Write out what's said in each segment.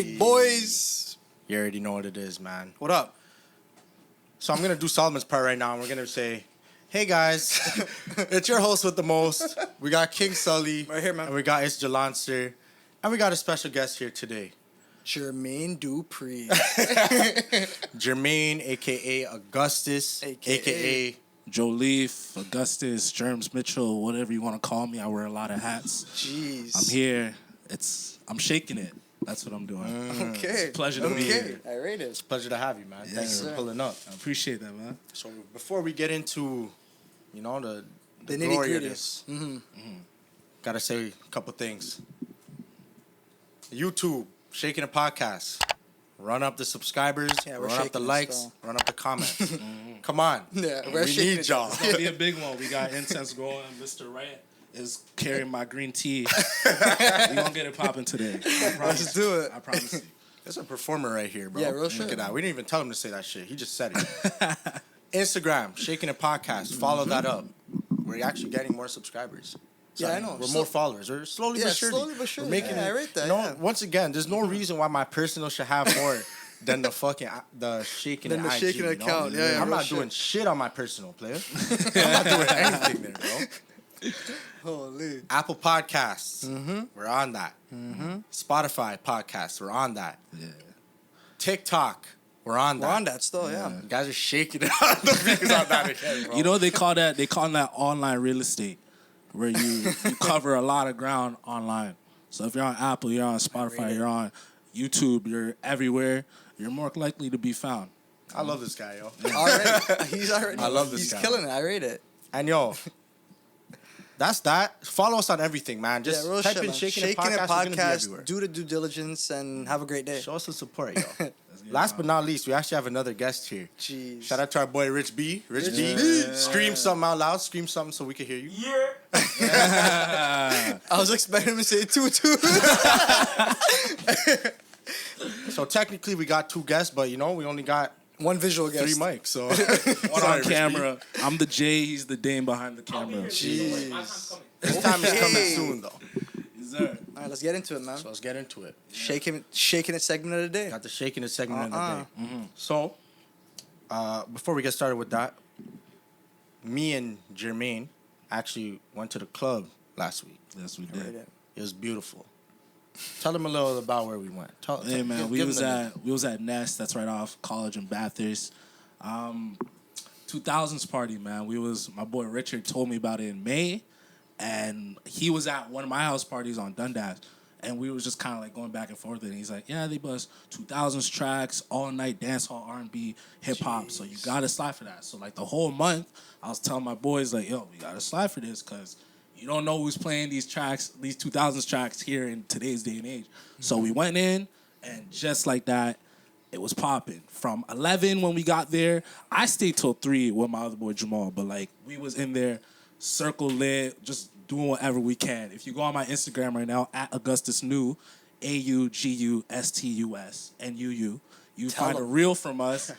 big boys. You already know what it is, man. What up? So I'm going to do Solomon's part right now, and we're going to say, hey, guys. It's your host with the most. We got King Sully. Right here, man. And we got Gilleon. And we got a special guest here today. Jermaine Dupree. Jermaine, a.k.a. Augustus, a.k.a. Joe Leaf, Augustus, Germs Mitchell, whatever you want to call me. I wear a lot of hats. Jeez. I'm here. I'm shaking it. That's what I'm doing. Okay. It's a pleasure to be here. I rate it. It's a pleasure to have you, man. Thanks for pulling up. I appreciate that, man. So before we get into, the nitty glory of gritty. this, gotta say a couple things. YouTube, Shakin' a Podcast. Run up the subscribers, run up the likes, run up the comments. Come on. Yeah, we need y'all. It's going to be a big one. We got incense going. Mr. Rant is carrying my green tea. We're going to get it popping today. Let's do it. I promise you. That's a performer right here, bro. Yeah, real shit. Look at that. We didn't even tell him to say that shit. He just said it. Instagram, Shakin' a Podcast. Follow that up. We're actually getting more subscribers. Yeah, I know. We're more followers. We're slowly but surely. Slowly but surely. We're making I rate that. Once again, there's no reason why my personal should have more than the Shakin' Than the IG, Shakin' account. Yeah, I'm real not shit. doing shit on my personal, player. I'm not doing anything there, bro. Holy. Apple Podcasts. We're on that. Spotify Podcasts. We're on that. Yeah. TikTok. We're on that. We're on that still, yeah. You guys are shaking it on the views on that again, bro. You know, they call that online real estate, where you cover a lot of ground online. So if you're on Apple, you're on Spotify, you're on YouTube, you're everywhere, you're more likely to be found. I love this guy, yo. He's already. I love this He's guy. killing it. I rate it. And yo, that's that. Follow us on everything, man. Just real type shit, in man. Shakin' a Shakin' a Podcast. We're gonna be Podcast. everywhere. Do the due diligence and have a great day. Show us some support, yo. Last but not least, we actually have another guest here. Jeez. Shout out to our boy Rich B. Rich B. B. Scream something out loud. Scream something so we can hear you. I was expecting him to say tutu. So technically, we got two guests, but we only got One visual guest. 3 mics. So One on camera. I'm the J, he's the Dame behind the camera. Jeez. This time is coming Okay. soon, though. Sir. All right, let's get into it, man. So let's get into it. Shaking it segment of the day. Got the Shakin' It segment of the day. So, before we get started with that, me and Jermaine actually went to the club last week. Yes, we I rate did. it. It was beautiful. Tell them a little about where we went. Hey man, give we them was at Nest. That's right off College and Bathurst. 2000s party, man. My boy Richard told me about it in May, and he was at one of my house parties on Dundas, and we was just kind of like going back and forth. And he's like, "Yeah, they bust 2000s tracks, all night dance hall, R&B, hip hop. So you gotta slide for that." So like the whole month, I was telling my boys like, "Yo, we gotta slide for this because you don't know who's playing these tracks, these 2000s tracks here in today's day and age." So we went in, and just like that, it was popping. From 11 when we got there, I stayed till 3 with my other boy Jamal, but like we was in there, circle lit, just doing whatever we can. If you go on my Instagram right now, at Augustus New, AUGUSTUS NUU, you find a reel from us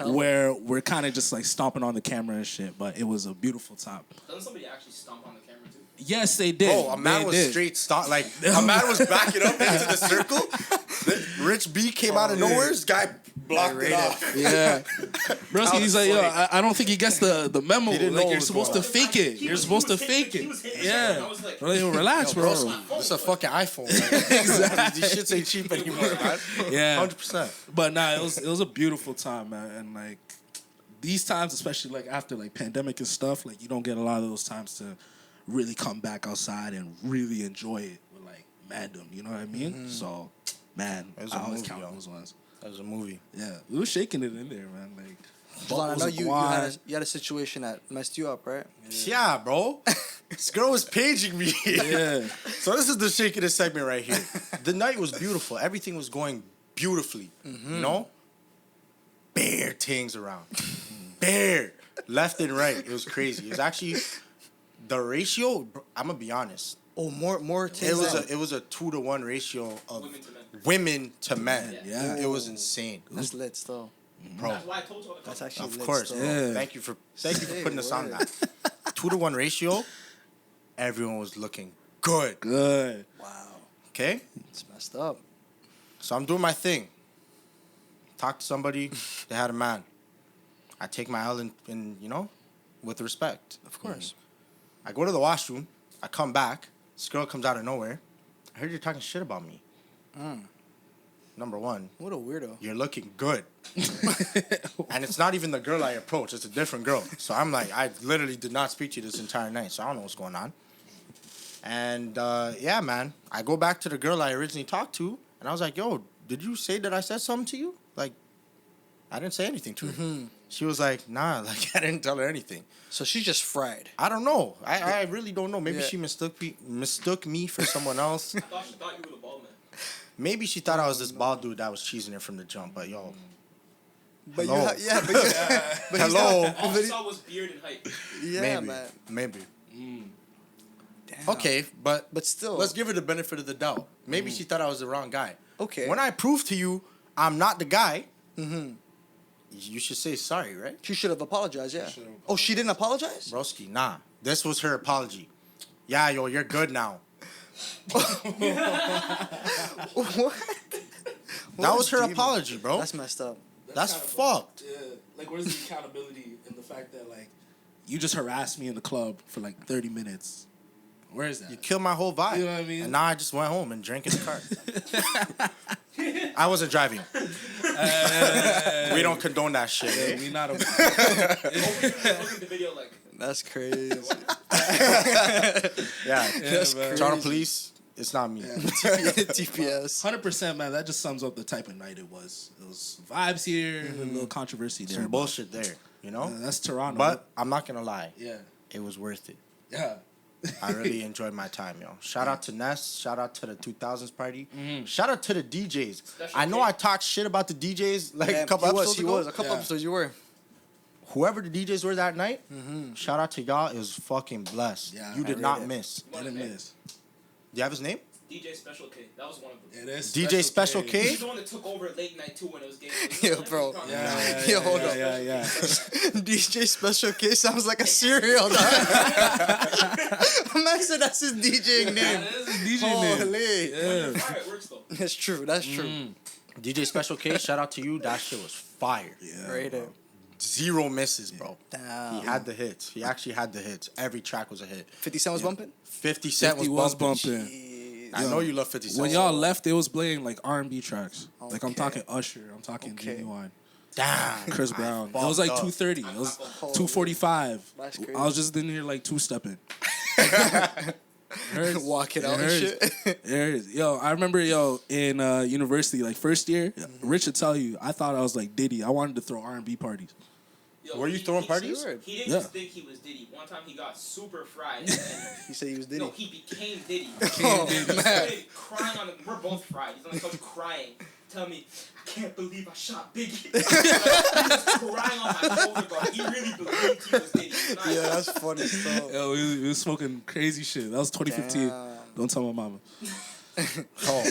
where we're kind of just like stomping on the camera and shit, but it was a beautiful time. Doesn't somebody actually stomp on the camera too? Yes, they did. Oh, a man was straight stop. Like, a man was backing up into the circle. Rich B came out of nowhere. This guy blocked it off. Yeah. Broski, he's like, yo, I don't think he gets the memo. didn't know Like, what you're was supposed to going fake it. You're supposed to fake it. Yeah. Like, relax, bro. This is a fucking iPhone. Exactly. These shits ain't cheap anymore, man. Yeah. 100%. But nah, it was a beautiful time, man. And like these times, especially like after like pandemic and stuff, like you don't get a lot of those times to really come back outside and really enjoy it with like mandem. You know what I mean? So, man, It was I a always movie, count yo. those ones. That was a movie. Yeah, we were shaking it in there, man. Like, Hold on, I bottles know of you wine. had a situation that messed you up, right? Yeah, bro. This girl was paging me. Yeah. So this is the Shakin' It segment right here. The night was beautiful. Everything was going beautifully. You know? Bare things around. Bare. Left and right. It was crazy. It was actually the ratio, I'm gonna be honest. Oh, more It things. was a 2-to-1 ratio of Women to men. women to men. Yeah. It was insane. That's lit still. Bro. That's why I told you. That's actually Of lit course, still. bro. Yeah. Thank you for putting us on word. that. 2-to-1 ratio. Everyone was looking good. Good. Wow. Okay? It's messed up. So I'm doing my thing. Talk to somebody. They had a man. I take my L in with respect. Of course. I go to the washroom. I come back. This girl comes out of nowhere. I heard you're talking shit about me. Number one, What a weirdo. you're looking good. And it's not even the girl I approach. It's a different girl. So I'm like, I literally did not speak to you this entire night. So I don't know what's going on. And yeah, man. I go back to the girl I originally talked to. And I was like, yo, did you say that I said something to you? Like, I didn't say anything to her. She was like, nah, like I didn't tell her anything. So she's just fried. I don't know. I really don't know. Maybe Yeah. she mistook me for someone else. I thought she thought you were the bald man. Maybe she thought I was this bald dude that was cheesing her from the jump. But yo, But Hello. but he's Hello. not- All I but saw was beard and height. yeah, maybe, man. maybe. Damn. Okay, but still. let's give her the benefit of the doubt. Maybe she thought I was the wrong guy. Okay. When I prove to you I'm not the guy, you should say sorry, right? She should have apologized. Yeah. should've Oh, she didn't apologize. Broski, nah. This was her apology. Yeah, yo, you're good now. What? That was her Demon. apology, bro. That's messed up. That's kind of fucked. Yeah, like where's the accountability in the fact that like you just harassed me in the club for like 30 minutes? Where is that? You killed my whole vibe. You know what I mean? And now I just went home and drank in the car. I wasn't driving. We don't condone that shit. Yeah, Eh? we not a Look at the video like, That's crazy. Yeah. That's man. Toronto crazy. police, it's not me. TPS. 100%, man. That just sums up the type of night it was. It was vibes here, a little controversy there. Some but, bullshit there, that's Toronto. But I'm not gonna lie. yeah, It was worth it. yeah. I really enjoyed my time, yo. Shout out to Ness. Shout out to the 2000s party. Shout out to the DJs. Special I know K. I talked shit about the DJs like Yeah, a couple episodes he ago. was. A couple Yeah. episodes you were. Whoever the DJs were that night, shout out to y'all. It was fucking blessed. Yeah, You I did rate not it. miss. one of Didn't them. miss. Do you have his name? DJ Special K. That was one of them. It is DJ Special K? He's the one that took over late night too when it was game. Yo, bro. Yeah, Yo, hold up. yeah. DJ Special K sounds like a cereal. Dog. Man said that's his DJing name. That is a DJ name. Holy. Yeah. Fire, it works though. That's true. That's true. DJ Special K, shout out to you. That shit was fire. Yeah. Rate it. 0 misses, bro. Damn. He had the hits. He actually had the hits. Every track was a hit. 50 Cent was bumping? 50 Cent 50 was was bumping. bumping. I know you love 50 Cent. When y'all left, it was playing like R&B tracks. Like I'm Okay. talking Usher. I'm talking Okay. Genuine. Damn. Chris Brown. It was like fucked up. 2:30. It was 2:45. That's crazy. I was just in here like 2-stepping. Walking out and hurts. shit. There it is. Yo, I remember in university, like first year, Rich would tell you, I thought I was like Diddy. I wanted to throw R&B parties. Yo, Were you throwing parties? He didn't Yeah. just think he was Diddy. One time he got super fried. And He said he was Diddy. no, he became Diddy. Oh, He man. started crying on the. We're both fried. He's on the couch crying. Tell me, I can't believe I shot Biggie. Like, he was crying on my shoulder, bro. He really believed he was Diddy. It's not- Yeah, that's funny stuff. Yo, we was smoking crazy shit. That was 2015. Damn. Don't tell my mama. Oh.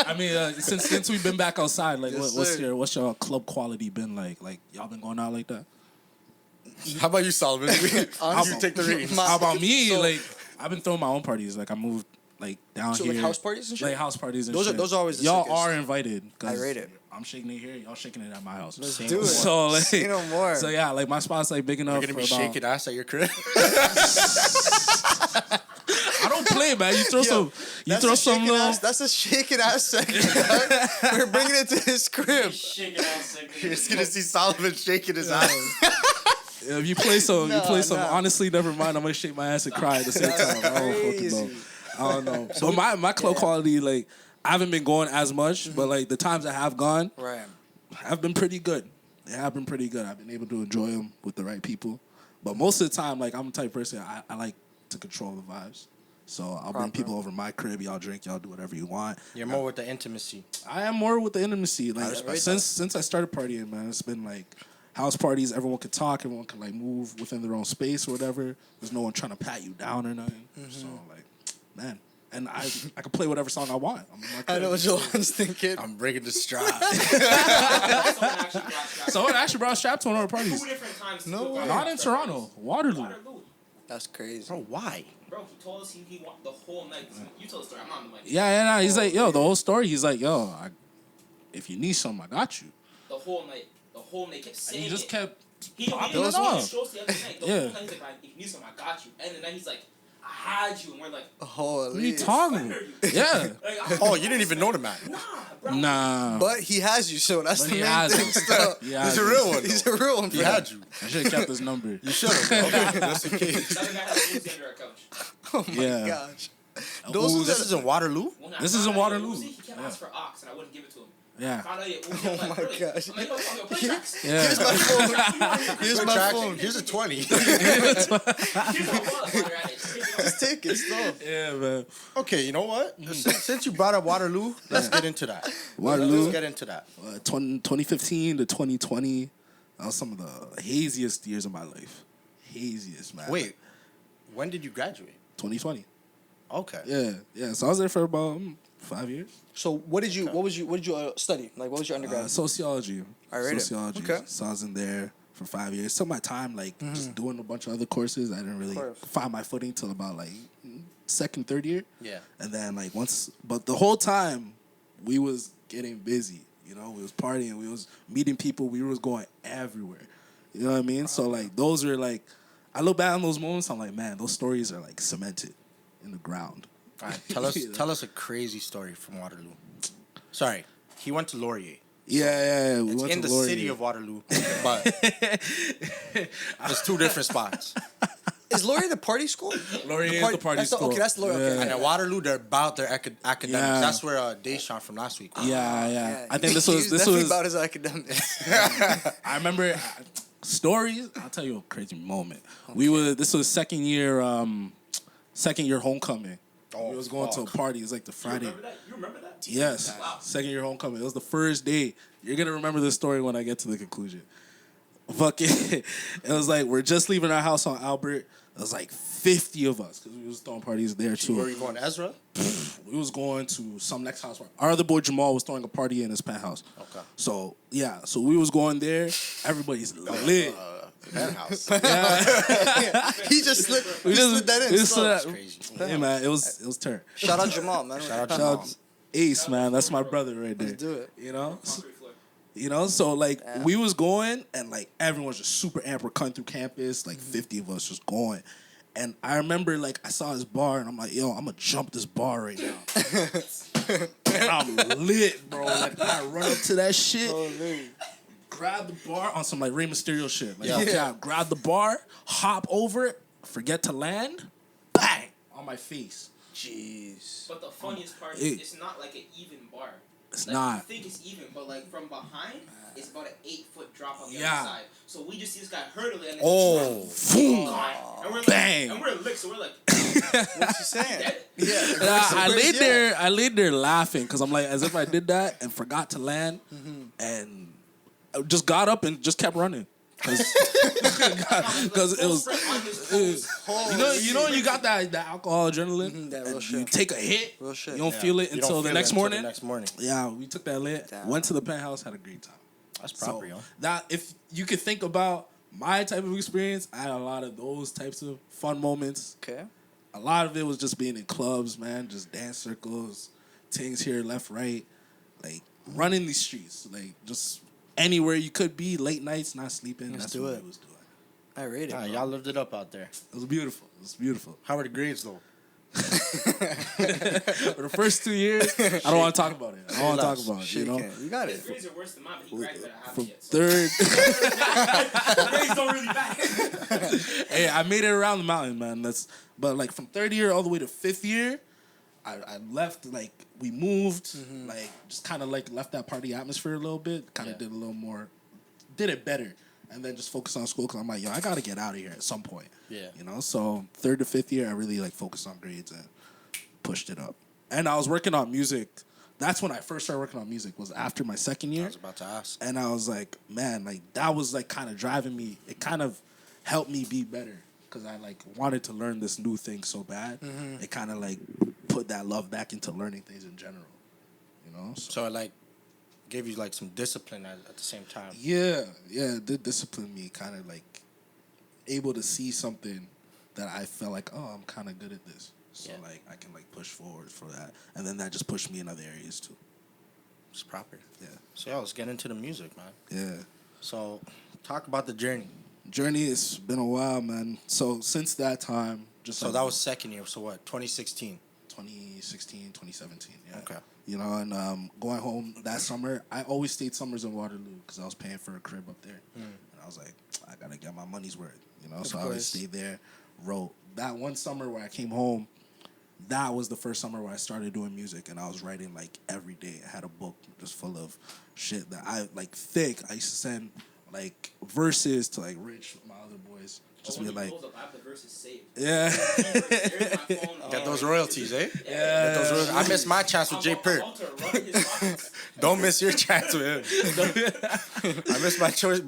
I mean, since we've been back outside, like, Yes, what's sir. what's your club quality been like? Like, y'all been going out like that? How about you, Solomon? Honestly, You take the reins. How about me? So- Like, I've been throwing my own parties. Like, I moved like down So here. like house parties and shit? Like house parties and Those are- shit. those are always the y'all sickest. are invited. 'Cause I rate it. I'm shaking it here. Y'all shaking it at my house. Let's Same do it. So like, Say no more. So yeah, like my spot's like big enough You're gonna for be about. shaking ass at your crib. I don't play, man. You throw some. You That's throw a some shaking little. ass. That's a shaking ass segment. dog. We're bringing it to his crib. Shaking out sick. You're just gonna see Solomon shaking his ass. If you play some, Nah, you play some. nah. Honestly, never mind. I'm gonna shake my ass and cry at the same time. I don't fucking know. Crazy. I don't know. But my club quality, like, I haven't been going as much, but like the times I have gone, Right. have been pretty good. They have been pretty good. I've been able to enjoy them with the right people. But most of the time, like, I'm the type of person, I like to control the vibes. So I'll bring Proper. people over my crib. Y'all drink. Y'all do whatever you want. You're more with the intimacy. I am more with the intimacy. Like respect since I started partying, man, it's been like house parties. Everyone can talk. Everyone can like move within their own space or whatever. There's no one trying to pat you down or nothing. So like, man, and I can play whatever song I want. I'm in my I crib. know what Joanne's thinking. I'm bringing the strap. Someone actually brought Someone actually brought strap to one of our parties. 2 different times. No way. Not in Toronto, Waterloo. Waterloo. That's crazy. Bro, why? bro, he told us he want the whole night. You tell the story. I'm not on the mic. Yeah. He's like, yo, the whole story. He's like, yo, if you need something, I got you. The whole night. The whole night kept saying And he just kept He popping didn't it see off. his shows the other night. The Yeah. whole night he's like, if you need something, I got you. And then he's like, I had you. And we're like, Holy. What are you talking about? Yeah. like, Oh, you didn't even know the man. Nah, bro. Nah. But he has you, so that's But the he main has thing. you. Still. He has He's a you. real one. He's Though. a real one. He for had that. you. I should have kept his number. You should have. Okay, just in case. The other guy had a Uzi under our couch. Oh my Yeah. gosh. Ooh, Those This is in Waterloo. When I This found is in out he had Waterloo. Uzi, He kept asking for ox, and I wouldn't give it to him. Yeah. Found out he had Uzi. I'm like, my really? gosh. I'm like, yo, play tracks. Yeah. Here's my phone. Here's my Track. phone. Here's a 20. Here's my wallet while they're at it. Just take it off. Just take it, still. Yeah, man. Okay, you know what? Since you brought up Waterloo, let's get into that. Waterloo. Let's get into that. 2015 to 2020, that was some of the haziest years of my life. Haziest, man. Wait, when did you graduate? 2020. Okay. Yeah. So I was there for about 5 years. So what did you study? Like what was your undergrad? Sociology. I read it. Sociology. Okay. So I was in there for 5 years. Took my time, like just doing a bunch of other courses. I didn't really course. find my footing till about like second, third year. Yeah. And then but the whole time we was getting busy. You know, we was partying, we was meeting people, we was going everywhere. You know what I mean? So like those were like, I look back on those moments, I'm like, man, those stories are like cemented in the ground. All right, tell us a crazy story from Waterloo. Sorry, he went to Laurier. Yeah. We It's went in to the Laurier. city of Waterloo, but it's two different spots. Is Laurier the party school? Laurier is the party that's school. Okay, that's Laurier. Okay. And at Waterloo, they're about their academics. Yeah. That's where Deshaun from last week was. Yeah. I think this He's was definitely about his academics. I remember stories. I'll tell you a crazy moment. This was second year homecoming. Oh, we was going to a party. It was like the Friday. You remember that? Yes, Wow. second year homecoming. It was the first day. You're gonna remember this story when I get to the conclusion. Fucking, it was like we're just leaving our house on Albert. It was like 50 of us because we was throwing parties there too. Where are you going, Ezra? We was going to some next house. Our other boy Jamal was throwing a party in his penthouse. Okay. So yeah, so we was going there. Everybody's lit. Penthouse. He just slid that in. we just still. slid that- Crazy. Hey man, it was turn. Shout out Jamal, man. Shout out Shout Jamal. out Ace, man. That's my brother right there. Let's do it. You know? Concrete floor. You know, so like we was going and like everyone's just super amped. We're coming through campus, like 50 of us just going. And I remember like I saw this bar and I'm like, yo, I'm gonna jump this bar right now. And I'm lit, bro. Like I run up to that shit, grab the bar on some like Rey Mysterio shit. Like, okay, I grab the bar, hop over it, forget to land, bang, on my face. Jeez. But the funniest part It- is it's not like an even bar. It's Like, not. You think it's even, but like from behind, it's about an 8-foot drop on the Yeah. other side. So we just see this guy hurdling and Oh. Boom. and we're like, Bang. and we're licked, so we're like, What's he saying? dead? Yeah. I laid there laughing because I'm like, as if I did that and forgot to land, and I just got up and just kept running because it was. You know, you got that alcohol adrenaline. that real and shit. you take a hit, Real shit. you don't Yeah. feel it You until don't the feel next it morning. The next morning. Yeah, we took that lit, Damn. went to the penthouse, had a great time. That's proper, So yo. that if you could think about my type of experience, I had a lot of those types of fun moments. Okay. A lot of it was just being in clubs, man, just dance circles, things here, left, right, like running these streets, like just anywhere you could be, late nights, not sleeping. Let's That's do what it. we was doing. I rate it. Ah, bro. y'all lived it up out there. It was beautiful. It was beautiful. How were the grades, though? For the first 2 years, I don't want to talk about it. I don't want to talk about it. You know, Shakin. You got His it. grades are worse than mine, but he graduated at half from yet. So third, the grades don't really matter. hey, I made it around the mountain, man. But like from third year all the way to fifth year, I left, like, we moved, like, just kind of, like, left that party atmosphere a little bit, kind of Yeah. did a little more, did it better, and then just focused on school, because I'm like, yo, I got to get out of here at some point. Yeah. You know, so third to fifth year, I really, like, focused on grades and pushed it up. And I was working on music. That's when I first started working on music, was after my second I year. was about to ask. And I was like, man, like, that was, like, kind of driving me. It kind of helped me be better because I, like, wanted to learn this new thing so bad. It kind of, like, put that love back into learning things in general, you know? So it, like, gave you, like, some discipline at the same time. Yeah, it did discipline me, kind of, like, able to see something that I felt like, oh, I'm kind of good at this. So like I can like push forward for that, and then that just pushed me in other areas too. It's proper. Yeah. So yeah, let's get into the music, man. Yeah. So talk about the journey. Journey, it's been a while, man. So since that time, just So like that was second year. So what? 2016. 2016, 2017. Yeah. Okay. You know, and going home that summer, I always stayed summers in Waterloo because I was paying for a crib up there. And I was like, I got to get my money's worth, you know? So I always stayed there, wrote. That one summer where I came home, that was the first summer where I started doing music, and I was writing, like, every day. I had a book just full of shit that I, like, thick. I used to send, like, verses to, like, Rich, my other boys. Just be like, I have the verses saved. yeah. Get those royalties, eh? Yeah. Get those royalties. I missed my chance with J. Perk. Don't miss your chance with him. I missed my choice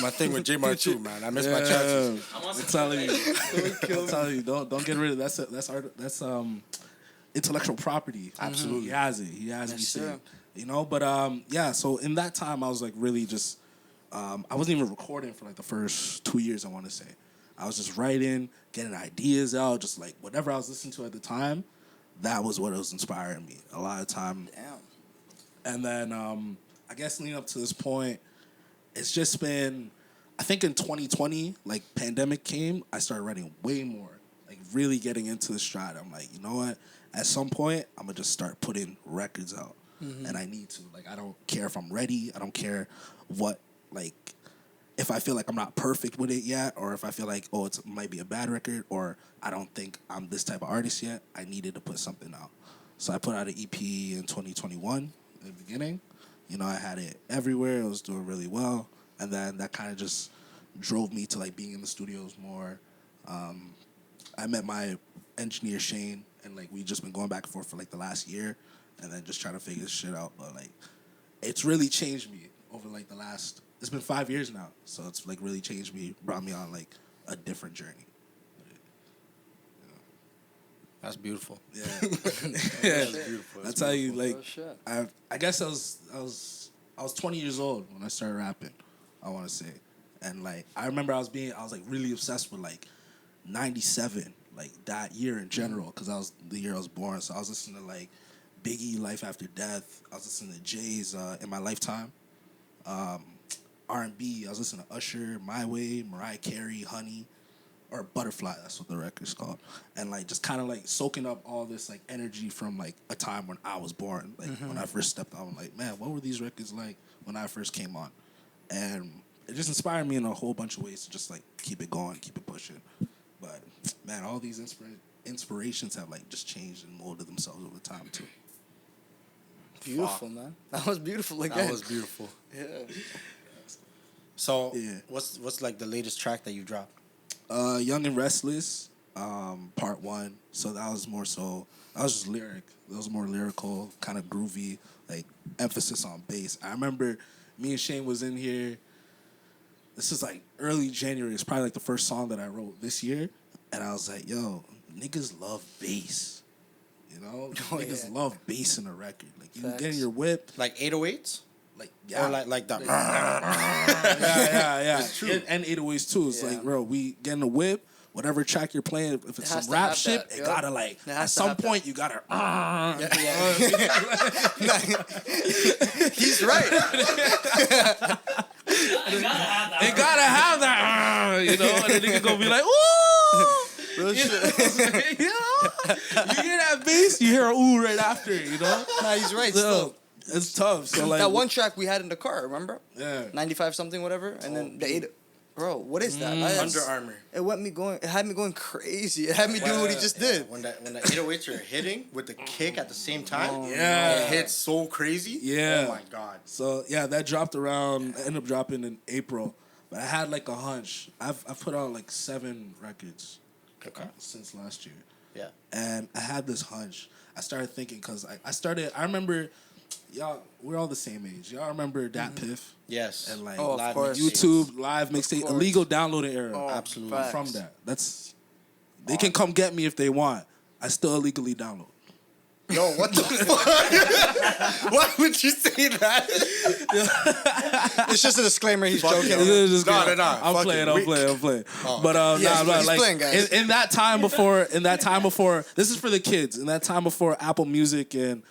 my thing with J. Mar too, man. I missed my chances. I'm telling you, don't get rid of that's intellectual property. Absolutely, he has it. He has it. You know, but yeah. So in that time, I was like really just. I wasn't even recording for like the first 2 years, I want to say. I was just writing, getting ideas out, just like whatever I was listening to at the time, that was what was inspiring me a lot of time. Damn. And then I guess leading up to this point, it's just been, I think in 2020, like pandemic came, I started writing way more, like really getting into the stride. I'm like, you know what? At some point, I'm going to just start putting records out. And I need to. Like, I don't care if I'm ready. I don't care what, like, if I feel like I'm not perfect with it yet, or if I feel like, oh, it might be a bad record, or I don't think I'm this type of artist yet, I needed to put something out. So I put out an EP in 2021 in the beginning. You know, I had it everywhere. It was doing really well. And then that kind of just drove me to, like, being in the studios more. I met my engineer, Shane, and, like, we just been going back and forth for, like, the last year, and then just trying to figure this shit out. But, like, it's really changed me over, like, the last... It's been 5 years now, so it's, like, really changed me, brought me on, like, a different journey. That's beautiful. Yeah. That's beautiful. That's how you, like... I guess I was 20 years old when I started rapping, I want to say. And, like, I remember I was, like, really obsessed with, like, 97, like, that year in general, because that was the year I was born. So I was listening to, like, Biggie, Life After Death. I was listening to Jay's In My Lifetime. R&B, I was listening to Usher, My Way, Mariah Carey, Honey, or Butterfly, that's what the record's called. And, like, just kind of, like, soaking up all this, like, energy from, like, a time when I was born. Like, when I first stepped out, I'm like, man, what were these records like when I first came on? And it just inspired me in a whole bunch of ways to just, like, keep it going, keep it pushing. But, man, all these inspirations have, like, just changed and molded themselves over time, too. Beautiful, man. That was beautiful again. That was beautiful. Yeah. So, Yeah. what's like the latest track that you dropped? Young and Restless, part 1. So that was more so, that was just lyric. That was more lyrical, kind of groovy, like emphasis on bass. I remember me and Shane was in here. This is like early January. It's probably like the first song that I wrote this year. And I was like, yo, niggas love bass. You know? Niggas love bass in a record. Like, you can get in your whip. Like 808s? Like, yeah. Or like the... yeah. It's true. And 808s too. It's like, bro, we get in the whip, whatever track you're playing, if it's some rap shit, it gotta like, at some point you gotta... He's right. It gotta have that, you know, and the nigga gonna be like, ooh! Real shit. You know? You hear that bass, you hear a ooh right after, you know? Nah, he's right. So, it's tough. So like that one track we had in the car, remember? Yeah. 95 something, whatever. And then the 8... Bro, what is that? Under Armour. It had me going crazy. It had me doing what he just did. When the 808s are hitting with the kick at the same time, yeah. It hits so crazy. Yeah. Oh my God. So yeah, that dropped around. Ended up dropping in April, but I had like a hunch. I've put out like 7 records since last year. Yeah. And I had this hunch. I started thinking because I remember. Y'all, we're all the same age. Y'all remember Dat Piff? Yes. And like of course. YouTube live mixtape, illegal downloading era. Oh, absolutely. facts. From that. They can come get me if they want. I still illegally download. Yo, what the fuck? Why would you say that? It's just a disclaimer. He's joking. No. I'm playing. But he's playing, guys. in that time before, this is for the kids. In that time before Apple Music and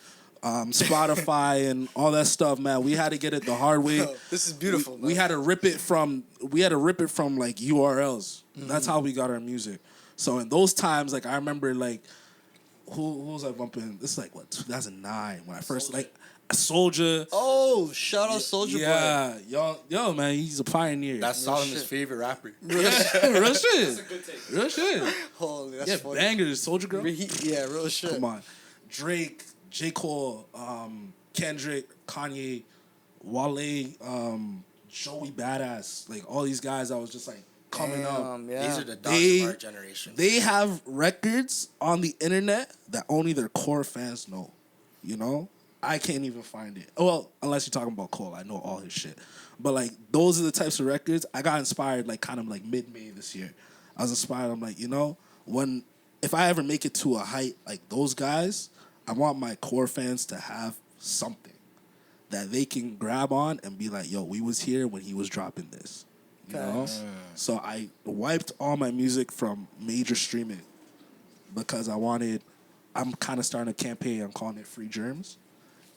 Spotify and all that stuff, man, we had to get it the hard way. This is beautiful. We had to rip it from like URLs. That's how we got our music. So in those times, like I remember, like who was I bumping? This is like what 2009 when I first like Soldier. Oh, shout out Soldier Boy. Yeah, yo, man, he's a pioneer. That's Solomon's favorite rapper. Real shit. That's a good take. Real shit. Holy, that's Yeah, funny. bangers, Soldier Girl. Yeah, real shit. Come on, Drake, J. Cole, Kendrick, Kanye, Wale, Joey Badass, like all these guys. I was just like coming up. Yeah. These are the dogs of our generation. They have records on the internet that only their core fans know. You know, I can't even find it. Well, unless you're talking about Cole, I know all his shit. But like those are the types of records. I got inspired like kind of like mid-May this year. I was inspired. I'm like, you know, if I ever make it to a height like those guys, I want my core fans to have something that they can grab on and be like, yo, we was here when he was dropping this. You know? So I wiped all my music from major streaming because I'm kind of starting a campaign. I'm calling it Free Germs.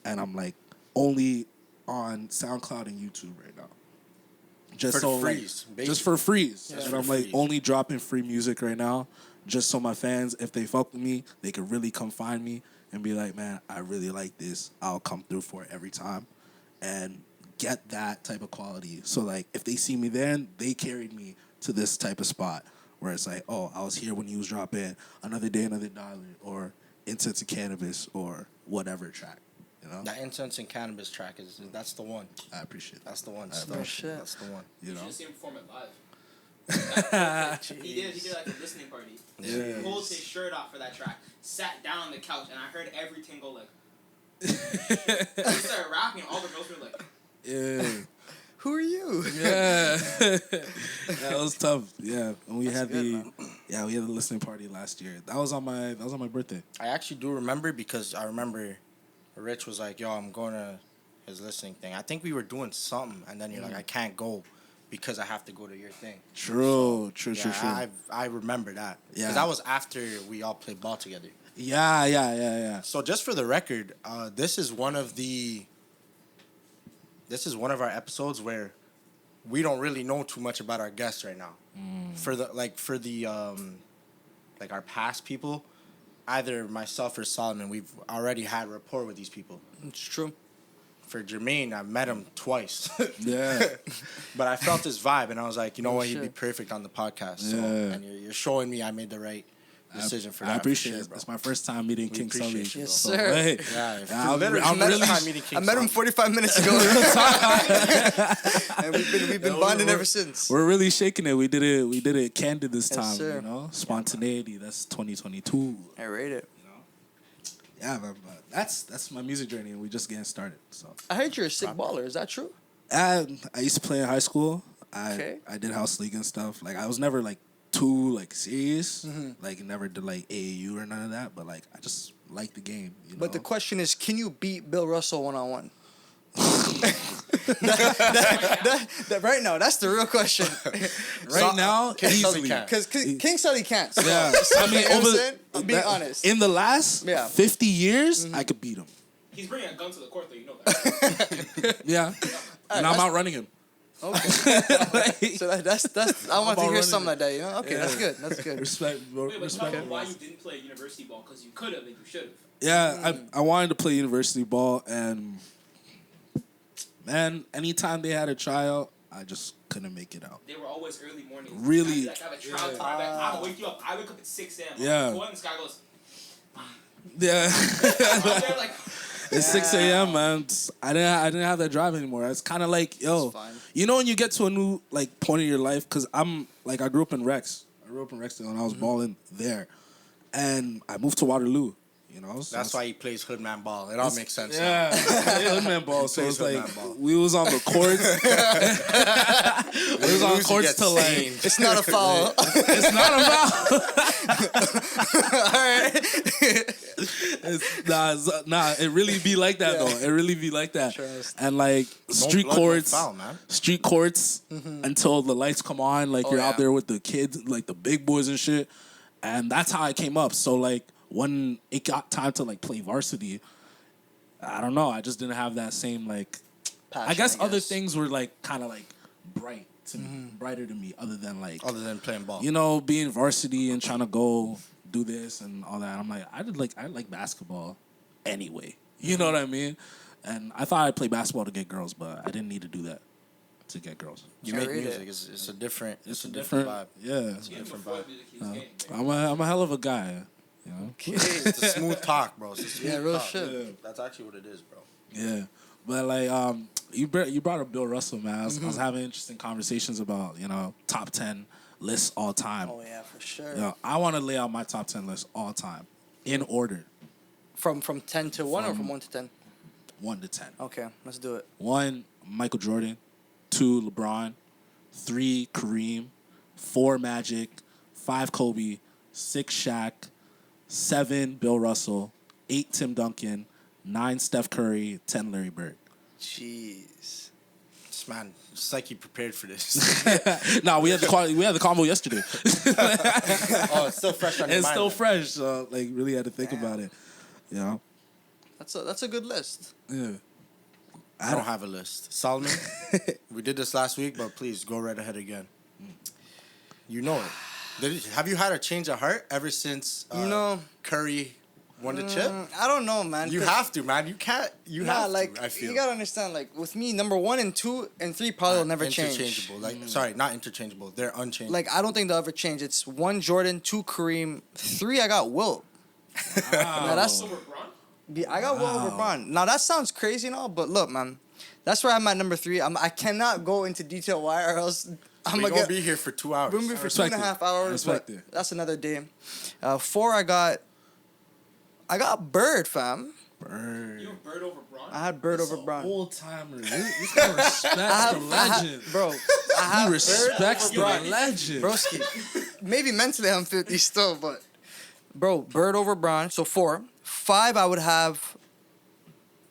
And I'm like only on SoundCloud and YouTube right now. Just For freeze, like, just for freeze. Yeah. And I'm like only dropping free music right now just so my fans, if they fuck with me, they could really come find me and be like, man, I really like this. I'll come through for it every time and get that type of quality. So like if they see me then, they carried me to this type of spot where it's like, oh, I was here when he was dropping Another Day, Another Dollar or Incense and Cannabis or whatever track. You know? That Incense and Cannabis track that's the one. I appreciate that. That's the one. Oh, shit. That's the one. You You know? should have seen him perform it live. He did like a listening party. Yeah. He pulled his shirt off for that track, sat down on the couch, and I heard everything go like. He started rapping, and all the girls were like. Yeah. Who are you? Yeah. That was tough. Yeah. And we had good, we had the listening party last year. That was on my birthday. I actually do remember because I remember Rich was like, yo, I'm going to his listening thing. I think we were doing something, and then you're like, I can't go because I have to go to your thing. True. I remember that. Yeah. Because that was after we all played ball together. Yeah. So just for the record, this is one of our episodes where we don't really know too much about our guests right now. For the our past people, either myself or Solomon, we've already had rapport with these people. It's true. For Jermaine, I met him twice. Yeah. But I felt his vibe, and I was like, you know what, he'd be shit. perfect on the podcast. So, Yeah. and you're showing me I made the right decision for that. I appreciate for it. sure, bro. It's my first time meeting King appreciate Sully. you, Yes, So, sir. hey, Yeah, I'm literally really- time meeting King I met him Solomon. 45 minutes ago. And we've been bonding ever since. We're really shaking it. We did it candid this Yes, time, sir. you know? Spontaneity. That's 2022. I rate it. Yeah, man, but that's my music journey, and we're just getting started. So I heard you're a sick baller. Is that true? I used to play in high school. Okay. I did house league and stuff. Like I was never like too like serious. Like never did like AAU or none of that. But like I just like the game. You know? But the question is, can you beat Bill Russell one-on-one? Right now, that's the real question. right now, King Sully easily. can't. Because King Sully can't. So, Yeah, I mean, I'm being that- honest. In the last 50 years, I could beat him. He's bringing a gun to the court, though. You know that. Yeah, and I'm outrunning him. Okay. Like, So that's I want to about hear running something it. like that. You know? Okay, Yeah. that's good. That's good. respect, bro. Wait, but tell Respect. me why you didn't play university ball, because you could have and you should have. Yeah, I wanted to play university ball, and man, anytime they had a tryout, I just couldn't make it out. They were always early mornings. Really? Like, I have a trial time. Like, I wake you up. I wake up at 6 a.m. Yeah. Go in, this guy goes, Yeah, I'm there like, it's 6 a.m. man. I didn't have that drive anymore. It's kind of like, yo, That's fine. you know when you get to a new like point in your life, because I grew up in Rex. I grew up in Rexdale, and I was balling there, and I moved to Waterloo. You know, so That's why he plays hoodman ball. It all makes sense. Yeah, hoodman ball. So it's like Hoodman ball. we was on the courts. We was on Lose, you courts get to like. stained. It's not a foul. It's not about. Nah. It really be like that though. It really be like that. Trust. And like street blood, no courts, foul, man. street courts until the lights come on. Like you're out yeah. there with the kids, like the big boys and shit. And that's how I came up. So like when it got time to like play varsity, I don't know. I just didn't have that same like. Passion, I guess other things were like kind of like bright to me, brighter to me, other than like playing ball. you know being varsity and trying to go do this and all that. I'm like I like basketball anyway. You know what I mean? And I thought I'd play basketball to get girls, but I didn't need to do that to get girls. You Can't make read music. it. It's a different. It's a Different different vibe. Yeah, It's a different vibe. I'm a hell of a guy. You know. It's a smooth talk, bro. It's a smooth Yeah, real talk. shit. That's actually what it is, bro. Yeah, but like you brought up Bill Russell, man. I was having interesting conversations about top 10 lists all time. Oh yeah, for sure. You know, I want to lay out my top 10 list all time in order, From 10 to 1 or from 1 to 10? 1 to 10. Okay, let's do it. 1, Michael Jordan. 2, LeBron. 3, Kareem. 4, Magic. 5, Kobe. 6, Shaq. 7, Bill Russell. 8, Tim Duncan. 9, Steph Curry. 10, Larry Bird. Jeez. This man, it's like you prepared for this. Nah, we had the convo yesterday. Oh, it's still fresh on your It's mind. still then. fresh, so like really had to think about it. You know? That's a good list. Yeah. I don't have a list. Solomon, we did this last week, but please go right ahead again. You know it. Have you had a change of heart ever since Curry won the chip? I don't know, man. You 'cause- have to, man. You can't. You have like to, I feel. you gotta understand. Like with me, number 1 and 2 and 3 probably will never change. Interchangeable. Like, sorry, not interchangeable. They're unchangeable. Like I don't think they'll ever change. It's 1 Jordan, 2 Kareem, 3 I got Wilt. Now that's I got Wilt over Bron. Now that sounds crazy and all, but look, man, that's where I'm at number 3. I cannot go into detail why, or else I'm we're gonna gonna be here for 2 hours. We're gonna be for respect 2.5 it. hours. Respect But it. that's another day. 4 I got Bird, fam. Bird. You have Bird over Braun? I had Bird over Bron. Old timer. You gotta respect the legend. Bro, I have He respects the Bird over Bron. legend. Broski. Maybe mentally I'm 50 still, but bro, Bird over Bron. So 4. 5 I would have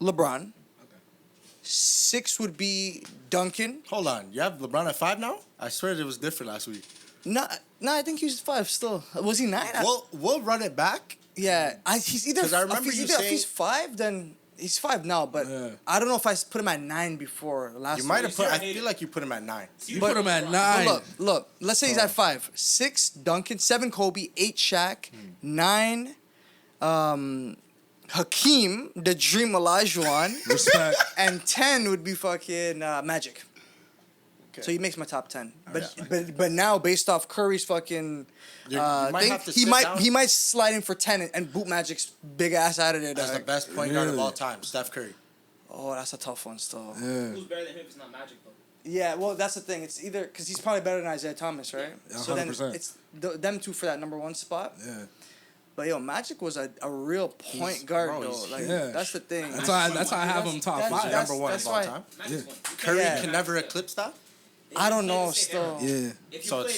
LeBron. 6 would be Duncan. Hold on. You have LeBron at 5 now? I swear it was different last week. No, I think he was 5 still. Was he 9? We'll run it back. Yeah, he's either. 'Cause I remember if you if saying- he's 5, then he's 5 now. But Yeah. I don't know if I put him at 9 before last. You might week. have put. I feel like you put him at 9. You put him at 9. But look. Let's say he's at 5. 6 Duncan, 7 Kobe, 8 Shaq, 9 Hakeem, the Dream Olajuwon, Respect. and 10 would be fucking Magic. So he makes my top 10. But now based off Curry's fucking You might thing, have to he sit might down. he might slide in for 10 and boot Magic's big ass out of there. As the dog. best point guard of Really? all time, Steph Curry. Oh, that's a tough one still. Yeah. Who's better than him if it's not Magic, though? Yeah, well, that's the thing. It's either because he's probably better than Isaiah Thomas, right? Yeah, so then 100%. it's them two for that number 1 spot. Yeah. But yo, Magic was a real point guard bro, though. he's Like huge. Yeah. that's the thing. That's why I have him top That's- 5. Number 1 that's of all why- time. Magic's one. Curry Yeah. can never eclipse that. I don't know still. Yeah. If you So played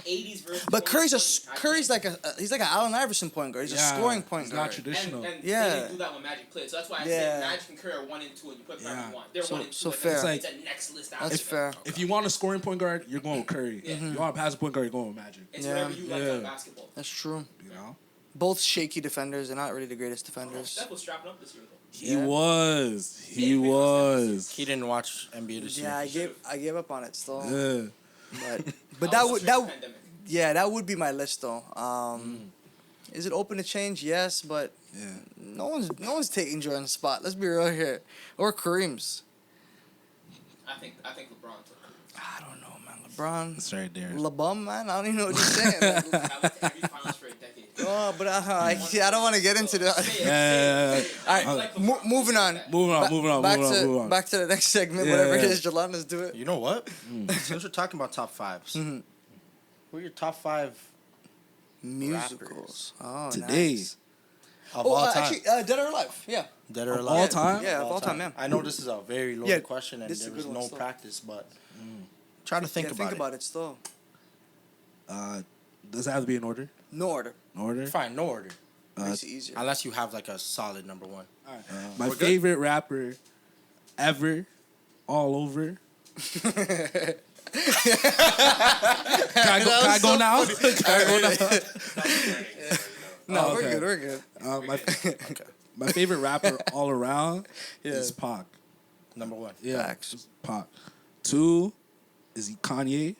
80s versus But Curry's 2020, I Curry's can't. like he's like an Allen Iverson point guard. He's a scoring point He's guard. not traditional. And Yeah. they didn't do that when Magic played. So that's why I Yeah. said Magic and Curry are 1 and 2, and you put whoever Yeah. you want. They're So- 1 and 2. so and fair. It's, It's it's a next list after That's that. fair. If you want a scoring point guard, you're going with Curry. If you want a passing point guard, you're going with Magic. It's Yeah. whatever you like Yeah. on basketball. That's true. You know? Both shaky defenders. They're not really the greatest defenders. Steph was strapping up this year, though. He Yeah. was. He Maybe was. He didn't watch NBA this year. Yeah, I gave up on it still. Yeah. But That that was would a that pandemic. yeah that would be my list though. Is it open to change? Yes, but Yeah. no one's taking Jordan's spot. Let's be real here, or Kareem's. I think LeBron took it. I don't know, man. LeBron, It's right there. LeBum, man. I don't even know what you're saying. man. That was every finals for a decade. Oh, but I don't want to get into that. Say it, Yeah. say it. All right, I like mo- LeBron. moving on. Moving on, Ba- moving on, back moving on, to moving on. back to the next segment, Yeah, whatever it yeah. is. Jalan, let's do it. You know what? Since we're talking about top 5s, who are your top 5 Musicals. Oh, Today. nice. Of all time. Actually, Dead or Alive. Yeah. Dead or Of alive? all time? Yeah, of all time, yeah. I know this is a very loaded Yeah, question and this is there a was good one no still. practice, but try to think about it. still. Does it have to be in order? No order. In order? Fine, no order. Makes it easier. Unless you have like a solid number one. My We're good? favorite rapper ever, all over. Can I go now? No, Oh, we're okay. good. We're good. My favorite rapper all around Yeah. is Pac. Number one. Yeah, Facts. it's Pac. 2 is Kanye.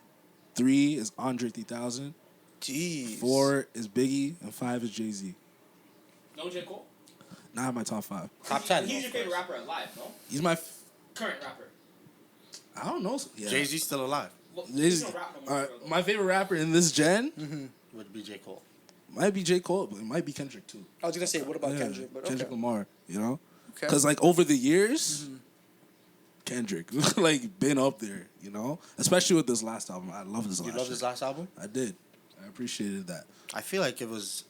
3 is Andre 3000. Jeez. 4 is Biggie, and 5 is Jay-Z. No J. Cole? Not my top 5. Top 10. He's your favorite rapper alive, no? He's my. Current rapper. I don't know. Yeah. Jay-Z's still alive. Well, Jay-Z. he don't rap no more, bro. My favorite rapper in this gen Would be J. Cole. might be J. Cole, but it might be Kendrick too. I was gonna say, what about Yeah, Kendrick? But Kendrick okay. Lamar, you know? Okay. Because, like, over the years, Kendrick, like, been up there, you know? Especially with this last album. I love this You last love shit. his last album? I did. I appreciated that. I feel like it was,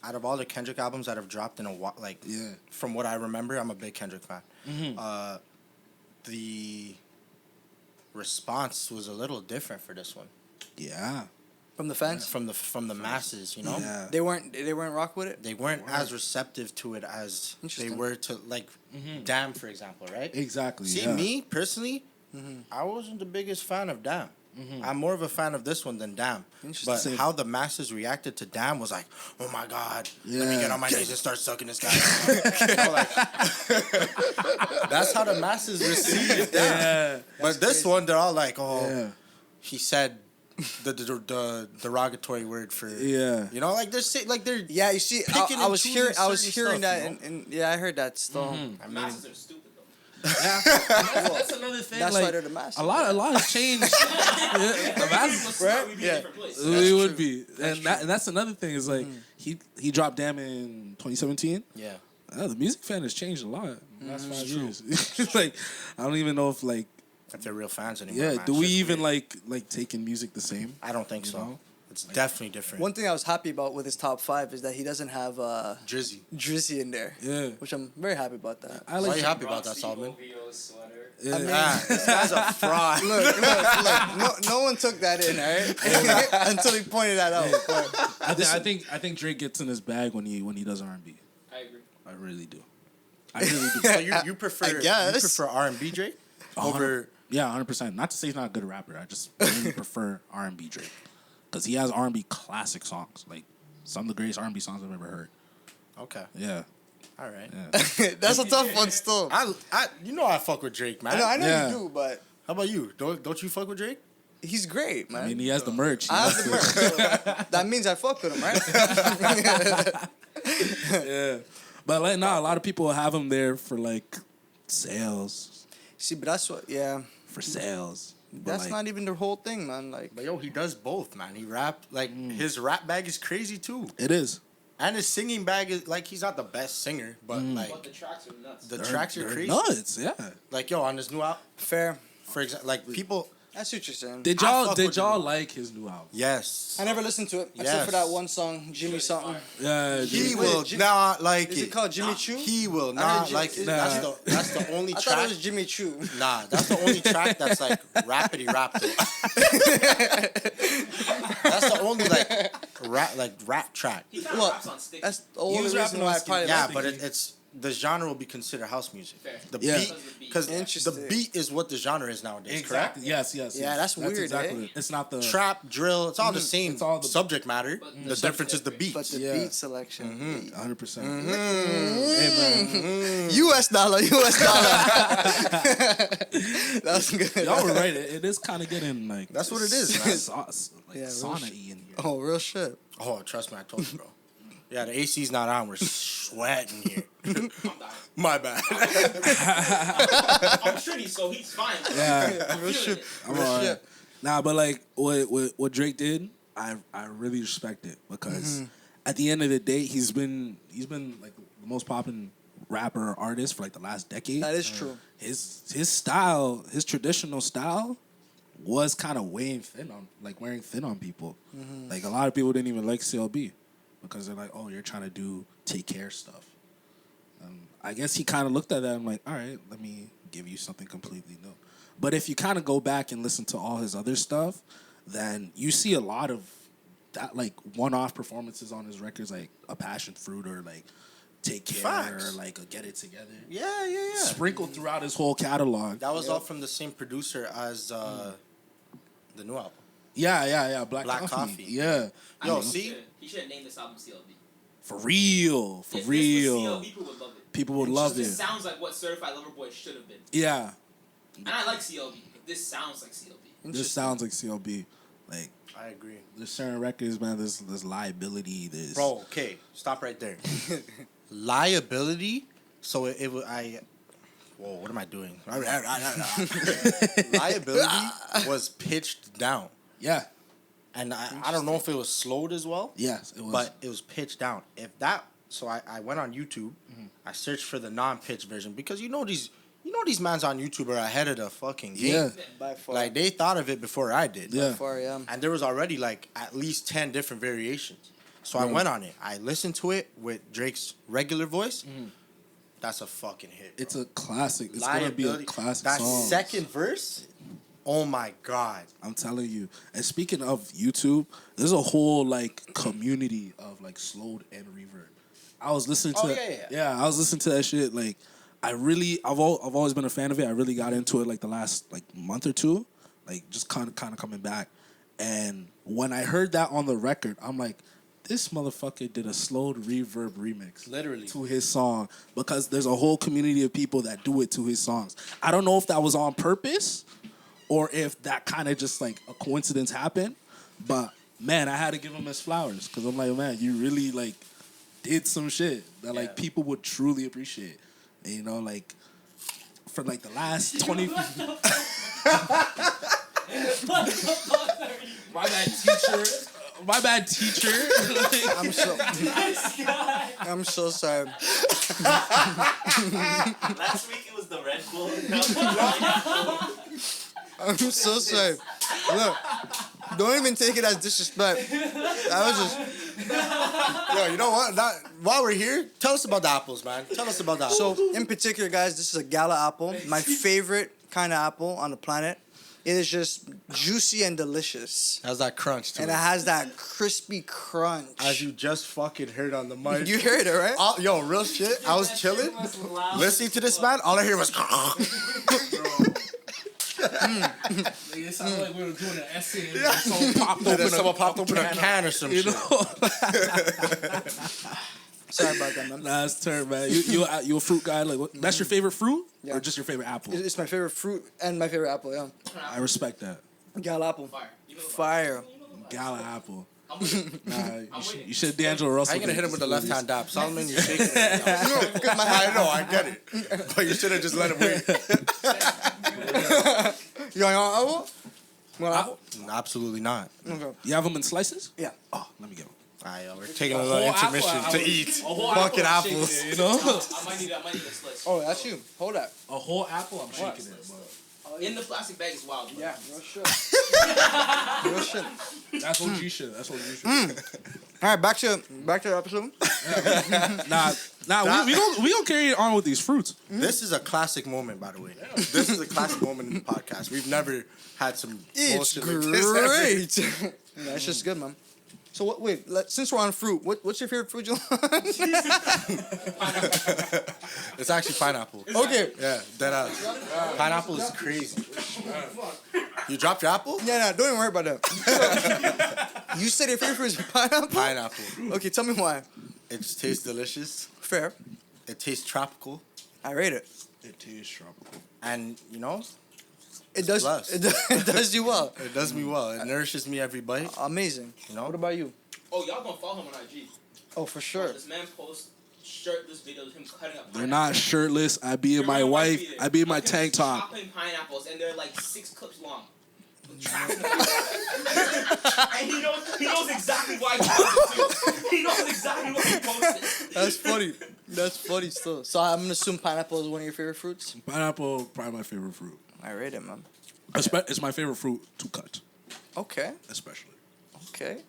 out of all the Kendrick albums that have dropped in a while, like, Yeah. from what I remember, I'm a big Kendrick fan. The response was a little different for this one. Yeah. From the fans, From the masses, you know? Yeah. they weren't rock with it. They weren't as receptive to it as they Interesting. were to, like, Damn, for example, right? Exactly. See, yeah. me, personally, I wasn't the biggest fan of Damn. I'm more of a fan of this one than Damn. Interesting. But Same. how the masses reacted to Damn was like, oh my God, let me Yeah. get on my knees and start sucking this guy. You know, like, that's how the masses received Damn. Yeah. But this one, they're all like, oh, Yeah. he said the derogatory word for, Yeah. you know, like they're Yeah, you see, Picking I and was choosing hearing certain that, stuff, and yeah, I heard that still. I mean, Masses are stupid, though. That's another thing. That's like, why they're the masses. a lot has changed. The masses, Right? We'd be in Yeah. a different place. we would be, and that's another thing. Is like he dropped Damn in 2017. yeah. The music fan has changed a lot. in the last 5 years. It's like I don't even know if like If they're real fans anymore. yeah. man. Do we Shit's even weird. like taking music the same? I don't think so. know? It's definitely different. One thing I was happy about with his top 5 is that he doesn't have Drizzy. Drizzy in there. Yeah. Which I'm very happy about that. I Why like you it. happy about that, Steve Solomon? OVO sweater. Yeah. This guy's a fraud. Look, no one took that in, all right? Until he pointed that out. But I think Drake gets in his bag when he does R&B. I agree. I really do. I really do. So you prefer I guess. you prefer R&B Drake over Yeah, 100%. Not to say he's not a good rapper. I just really prefer R&B Drake because he has R&B classic songs, like some of the greatest R&B songs I've ever heard. Okay. Yeah, All right. yeah. that's a tough one still. I you know I fuck with Drake, man. I know Yeah. you do, but How about you? Don't you fuck with Drake? he's great, man. I mean, he has the merch. I have the merch, so that means I fuck with him, right? Yeah, but like, a lot of people have him there for like sales, See, but that's what, yeah. for sales. But, That's like, not even the whole thing, man. Like, But yo, he does both, man. He rap like his rap bag is crazy too, It is. and his singing bag is like he's not the best singer, but like But the tracks are nuts. the tracks are They're crazy. nuts. Yeah. Like yo, on his new album, fair. for example, like people. That's what you're saying. Did I y'all fuck with him. like his new album? Yes. I never listened to it except Yes. for that one song, Jimmy something. Yeah. He Wait, will Jim- not like Is it called Jimmy Choo? He will I heard not Jim- like it. Nah. That's the only I thought track. it was Jimmy Choo. Nah, that's the only track that's like rapidy rap. That's the only rap track. He kind of Look, raps on stick. That's the He only was reason rapping why on I Sticky. probably Yeah, like but it. it's the genre will be considered house music. Fair. The Yeah. beat, because Interesting. the beat is what the genre is nowadays. Exactly. Yes. Yeah, yes. that's weird, Exactly. eh? It. It's not the Correct? Trap, drill, it's all the same It's all the- subject matter. But The the difference is the subject- beats. But the Yeah. beat selection. 100%. Mm-hmm. Hey man, US dollar, US dollar. That's good. y'all were right. It is kind of getting like That's what it is, man. Sauce, like Yeah, real sauna-y in here. Oh, real shit. Oh, trust me, I told you, bro. Yeah, the AC's not on. We're sweating here. I'm dying. My bad. I'm shitty, so he's fine. Yeah. I'm feeling it. I'm Real alright. shit. Nah, but like what Drake did, I really respect it because at the end of the day, he's been like the most popular rapper or artist for like the last decade. That is true. His style, his traditional style, wearing thin on people. Like a lot of people didn't even like CLB, because they're like, oh, you're trying to take care stuff. I guess he kind of looked at that and like, all right, let me give you something completely new. But if you kind of go back and listen to all his other stuff, then you see a lot of that, like, one-off performances on his records, like A Passion Fruit or like Take Care Facts. or like a Get It Together. Yeah. Sprinkled throughout his whole catalog. That was all from the same producer as the new album. Yeah. Black Black Coffee. Coffee. Yeah. Yo, see? He should have named this album CLB. For real. If this was CLB, people would love it. People would love This it. sounds like what Certified Lover Boy should have been. Yeah. And I like CLB. But this sounds like CLB. This sounds like CLB. Like, I agree. there's certain records, man, there's liability. There's... Bro, okay. Stop right there. Liability? So it was... Whoa, what am I doing? Liability was pitched down. Yeah. And I don't know if it was slowed as well. Yes, it was. But it was pitched down. If that... So I went on YouTube. I searched for the non-pitched version because you know these mans on YouTube are ahead of the fucking game. Yeah. By far. Like, they thought of it before I did. Yeah. By far, yeah. And there was already, like, at least 10 different variations. So I went on it. I listened to it with Drake's regular voice. That's a fucking hit, bro. It's a classic. It's going to be a classic that song. second verse, oh my God. I'm telling you. And speaking of YouTube, there's a whole, like, community of, like, slowed and reverb. I was listening to... yeah. I was listening to that shit, like... I've always been a fan of it. I really got into it like the last like month or two, like just kind of coming back. And when I heard that on the record, I'm like, this motherfucker did a slowed reverb remix, Literally, to his song, because there's a whole community of people that do it to his songs. I don't know if that was on purpose or if that kind of just like a coincidence happened, but man, I had to give him his flowers because I'm like, man, you really like did some shit that like people would truly appreciate. And, you know, like, for, like, the last 20... My bad, teacher. I'm so sorry. Last week it was the Red Bull. I'm so sorry. Look, don't even take it as disrespect. I was just... Yo, you know what? While we're here, tell us about the apples, man. Tell us about the apples. So, in particular, guys, this is a gala apple. My favorite kind of apple on the planet. It is just juicy and delicious. How's that crunch to And it? it has that crispy crunch. As you just fucking heard on the mic. You heard it, right? Yo, real shit. I was chilling, listening to this man. All I hear was... It sounded like we were doing an essay and someone popped open a can or some shit. Sorry about that, man. Last turn, man. You a fruit guy? Like, what, that's your favorite fruit, Yeah. or just your favorite apple? It's my favorite fruit and my favorite apple, yeah. I respect that. Gala apple. Fire. You know the Fire. Gala apple. I'm with Nah, you should D'Angelo Russell. I ain't gonna hit him with the left hand dab. Solomon, you're shaking it. I know, I get it. But you should have just let him wait. You want apple? You want apple? Absolutely not. Okay. You have them in slices? Yeah. Oh, let me get them. Alright, we're taking a little intermission to eat Fucking fucking apples. You know, I might need a slice. Oh, that's you. Hold that. a whole apple. I'm shaking it. In the plastic bag is wild. Bro. Yeah, real shit. Real shit. That's what you should. That's what you should. All right, back to the episode. Nah. We don't carry it on with these fruits. This is a classic moment, by the way. This is a classic moment in the podcast. We've never had some It's bullshit like this ever. great. Yeah, it's just good, man. So since we're on fruit, what's your favorite fruit, Gilleon? It's actually pineapple. Okay. Yeah, that ass. Pineapple is crazy. You dropped your apple? Yeah, don't even worry about that. You said your favorite fruit is pineapple? Pineapple. Okay, tell me why. It just tastes delicious. Fair. It tastes tropical. I rate it. It tastes tropical. And, you know, It does. blessed. It does you well. it does me well. It nourishes me every bite. Amazing. You know? What about you? Oh, y'all gonna follow him on IG. Oh, for sure. This man posts shirtless videos of him cutting up. They're not shirtless. I be in my wife. I be in my tank top. Chopping pineapples, and they're like 6 clips long. And he knows exactly why he posted it. He knows exactly why he posted. That's funny. That's funny still. So I'm gonna assume pineapple is one of your favorite fruits. Pineapple, probably my favorite fruit. I rate it, man. It's my favorite fruit to cut, Okay. especially. Okay.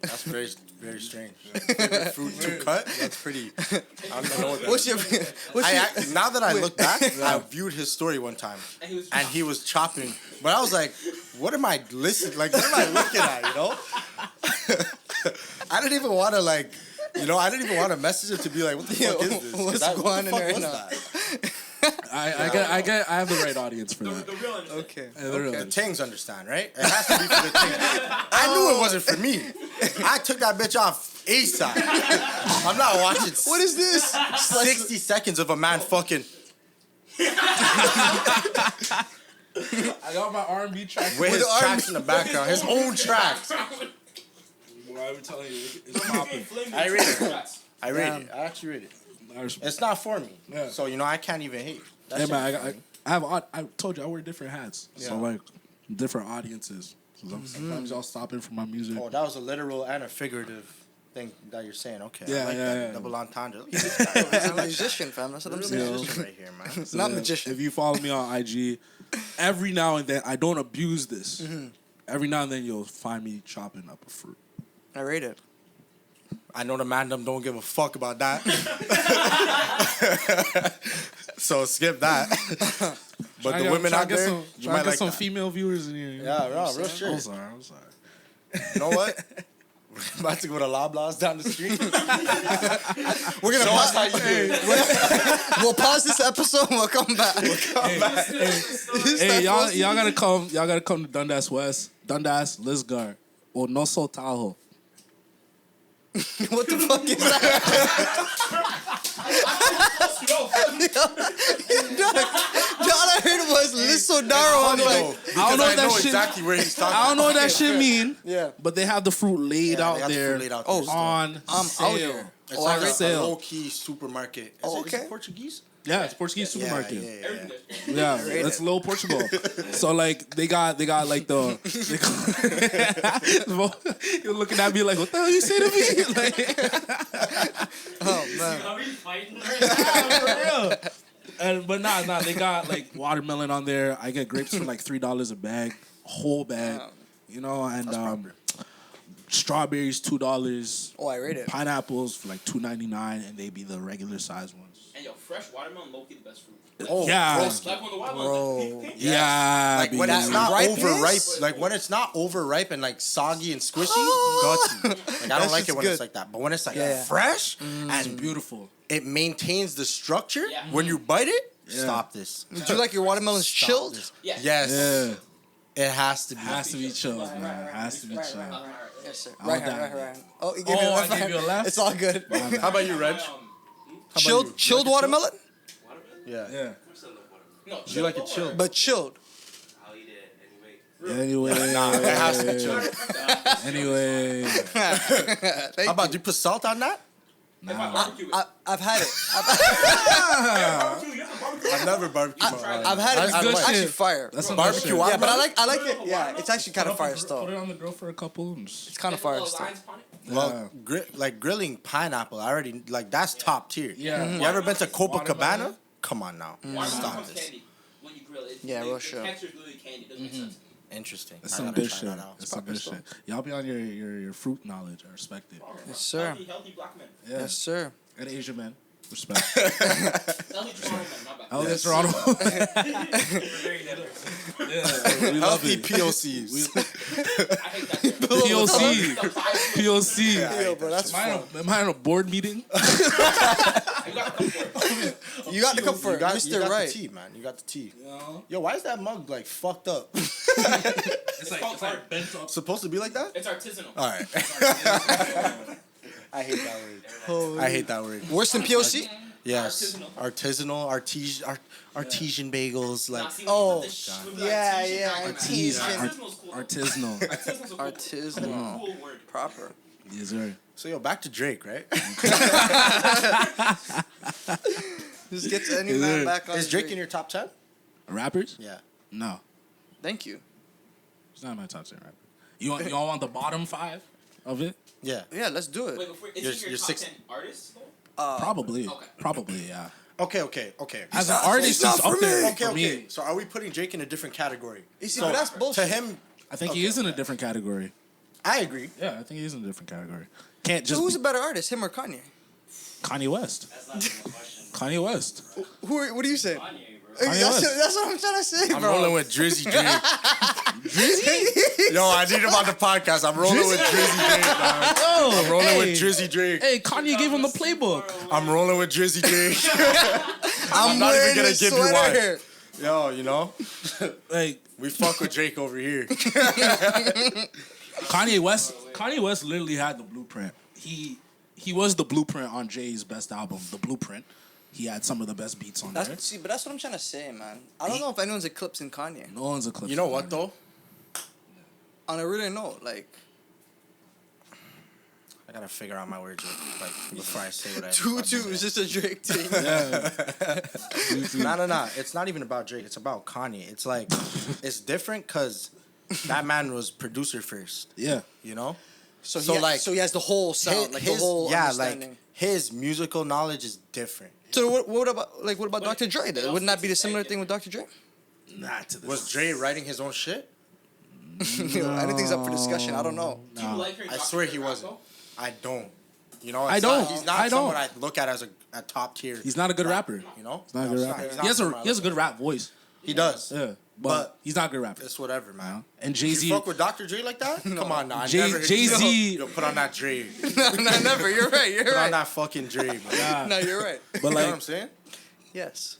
That's very, very strange. Favorite fruit to cut? That's pretty. I don't know what that What's is. your? Now that I look back, I viewed his story one time, and he was chopping. But I was like, "What am I listening? Like, what am I looking at? You know?" I didn't even want to I didn't even want to message him to be like, "What the fuck is this?" 'Cause what's what going the on fuck right was now? that? I have the right audience for that. The real understand. Okay. Yeah, the real The audience. Tings understand, right? It has to be for the Tings. I knew it wasn't for me. I took that bitch off ASAP. I'm not watching. What is this? 60 seconds of a man fucking I got my R&B track. with his the tracks in the background, his own tracks. Boy, I'm telling you, it's popping. I read it. Shots. I read it. I actually read it. I respect. It's not for me. Yeah. So, I can't even hate. That Hey shit man, is for me. I told you I wear different hats, so Yeah. like different audiences. So sometimes y'all stopping for my music. Oh, that was a literal and a figurative thing that you're saying. Okay. Yeah, I like yeah, that. yeah. Double entendre. He's a musician, fam. That's what I'm Real saying. musician right here, man. Not magician. If you follow me on IG, every now and then I don't abuse this. Every now and then you'll find me chopping up a fruit. I rate it. I know the man them don't give a fuck about that. So skip that. But the women out there, you might like some that. female viewers in here. Yeah, real I'm shit. sorry. I'm sorry. You know what? We're about to go to Loblaws down the street. We're gonna Show us how pause. you do it. We'll pause this episode and we'll come back. Hey, y'all gotta come to Dundas West, Dundas, Lisgar, or Noso Tahoe. What the fuck is that? All I heard was Lisodaro. I'm like, I don't know what that shit. exactly where he's talking. I don't know what that shit mean. yeah. But they have the fruit laid Yeah, out they got the there. fruit laid out there still. On I'm sale. out here. It's Oh, like I a rate sale. low-key supermarket. Oh, Is it okay. Portuguese? Yeah, it's Portuguese supermarket. Yeah. Yeah, that's Little Portugal. So like they got like the. You're looking at me like, what the hell you say to me? Like, Oh man. Are we fighting? for real. But nah, they got like watermelon on there. I get grapes for like $3 a bag, whole bag, you know, and strawberries $2, Oh, I rate it. pineapples for like $2.99, and they be the regular size ones. And yo, fresh watermelon, low-key the best fruit. Oh, Yeah. broski. Like when the watermelon, Bro. like, Yeah, Like when it's not ripeness? overripe, like when it's not overripe and like soggy and squishy, gutsy. Like I That don't like shit's it when good. it's like that. But when it's like Yeah. fresh it's and beautiful. it maintains the structure, Yeah. when you bite it, Yeah. stop this. Do you like your watermelons Stop chilled? this. Yeah. Yes. Yeah, It has to be. has to be chilled, man. Has to be chilled. Yes, sir. I'll Right die. hand, right hand. Oh, you gave me a Oh, left I gave you a hand. left? It's all good. How about you, Reg? Chilled, chilled watermelon, Yeah. Yeah. No, Do you like it chilled? but chilled. I'll eat it anyway. Anyway, Nah, it has to be chilled. anyway. Thank How about you. do you put salt on that? barbecue it. I've had it. Barbecue, get the barbecue. I've never barbecued. I've had it. That's It's good actually shit. fire. That's some Barbecue good shit. Yeah, but I watermelon? like it. Yeah, it's actually kind of fire Put still. it on the grill for a couple. And just- It's kind of Get the fire little still. lines upon it. Well, like grilling pineapple, I already like that's top tier. Yeah. You ever been to Copacabana? Watermelon? Come on now, Watermelon stop becomes this. candy when you grill it. Yeah, the, real the shit. texture is literally candy. Doesn't make sense. Interesting. That's I some gotta good try shit. that out. That's some good shit. Y'all be on your fruit knowledge. I respect it. Yes, sir. Healthy black men. Yeah. Yes, sir. And Asian men. Respect. Healthy Toronto men. My bad. Oh, that's Toronto. Very generous. Yeah, we love Healthy it. POCs. I hate that term. POC. POC. Yo, bro, that's fun. Am I on a board meeting? You got to come for it. You got to come for You it, got, Mr. you got Right. the tea, man. You got the tea. No. Yo, why is that mug like fucked up? It's called art. bent up. Supposed to be like that? It's artisanal. All right. I hate that word. I hate that word. Worse than POC? Yes, artisanal, artesian bagels. Nah, Like, see, Oh, with the sh- with the yeah, artisan, yeah, nah, artisan. Artisanal's cool. Artisanal. Artisanal's a cool, Artisanal. cool word. Proper. Yes, sir. so yo, back to Drake, right? Just gets any man back on Is his Drake feet. in your top 10? Rappers? Yeah. No. Thank you. It's not my top 10 rapper. You all want the bottom 5 of it? Yeah. Yeah, let's do it. Wait, before, is You're- he your you're top 6 10 artists, though? Probably. Okay. Probably, yeah. Okay. As an artist, he's not he's up for there me. for Okay. me. So are we putting Drake in a different category? You see, So but that's to bullshit. him, I think he is in a different category. I agree. Yeah, I think he's in a different category. Can't So just who's be a better artist, him or Kanye? Kanye West. That's not even a question. Kanye West. What are you saying? Kanye, bro. Hey, Kanye that's, West. that's what I'm trying to say, I'm bro. rolling with Drizzy Drake. Yo, I need him on the podcast. I'm rolling with Drizzy Drake, man. I'm rolling with Drizzy Drake. Hey, Kanye gave him the playbook. I'm rolling with Drizzy Drake. I'm not wearing even gonna this give you sweater one. here. Yo, you know, Like we fuck with Drake over here. Kanye West literally had the blueprint. He was the blueprint on Jay's best album, The Blueprint. He had some of the best beats on there. But that's what I'm trying to say, man. I don't know if anyone's eclipsing Kanye. No one's a clip. You know what though? On a really note, like, I gotta figure out my words like before I say what I. Tutu is just a Drake thing. No. It's not even about Drake. It's about Kanye. It's like, it's different because that man was producer first. Yeah. You know. So So he has the whole sound, like the whole understanding. like his musical knowledge is different. So what about Dr. Dre? Then? Wouldn't that be the similar thing with Dr. Dre? Not to this. Was Dre writing his own shit? Anything's up for discussion. I don't know. Do you like her? I swear he wasn't. I don't. You know, I it's don't. Not, he's not I don't. someone I look at as a top tier. He's not a good rapper. You know, He's not a No, good he's rapper. he's He has someone I a look good rap voice. at. He does. Yeah. But he's not a good rapper. It's whatever, man. And You Jay-Z fuck with Dr. Dre like that? Come on, now. Jay-Z- Yo, put on that Dre. No, never. You're right. You're Put on right. that fucking Dre, man. No, you're right. But You know what like I'm saying? Yes,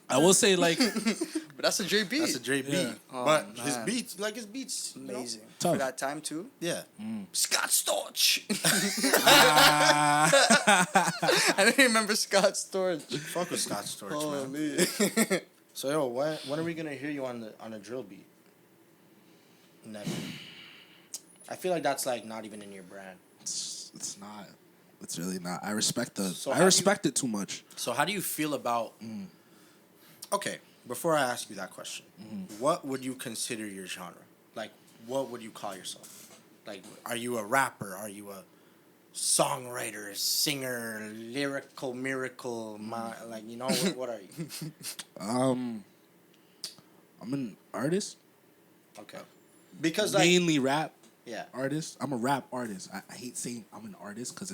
I will say like but that's a Dre beat. That's a Dre beat. Yeah. Oh, But man. his beats, like his beats, you know? Amazing. Tough. For that time too. Yeah. Scott Storch. I didn't remember Scott Storch. Fuck with Scott Storch, man. Holy. So yo, when are we gonna hear you on a drill beat? Never. I feel like that's like not even in your brand. it's not. It's really not. I respect So I how do respect it too much. So how do you feel about? Okay, before I ask you that question, what would you consider your genre? Like, what would you call yourself? Like, are you a rapper? Are you a songwriter, singer, lyrical miracle? Like, you know, what are you? I'm an artist. Okay, because like, Mainly rap yeah, artist. I'm a rap artist. I hate saying I'm an artist because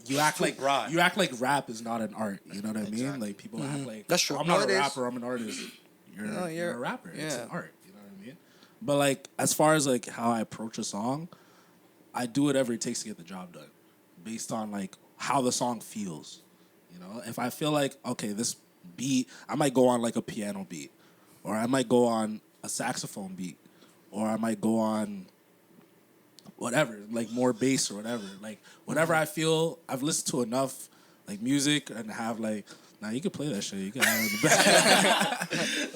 you act too like broad. you act like rap is not an art. You know what I mean? Exactly. Like people act like That's true. I'm not No, a it is. rapper. I'm an artist. No, You're a rapper. It's yeah. an art. You know what I mean? But like as far as like how I approach a song, I do whatever it takes to get the job done, based on like how the song feels. You know, if I feel like okay, this beat, I might go on like a piano beat, or I might go on a saxophone beat, or I might go on whatever, like more bass or whatever. Like whatever I feel, I've listened to enough like music and have like, nah, you can play that shit. You can have it in the back.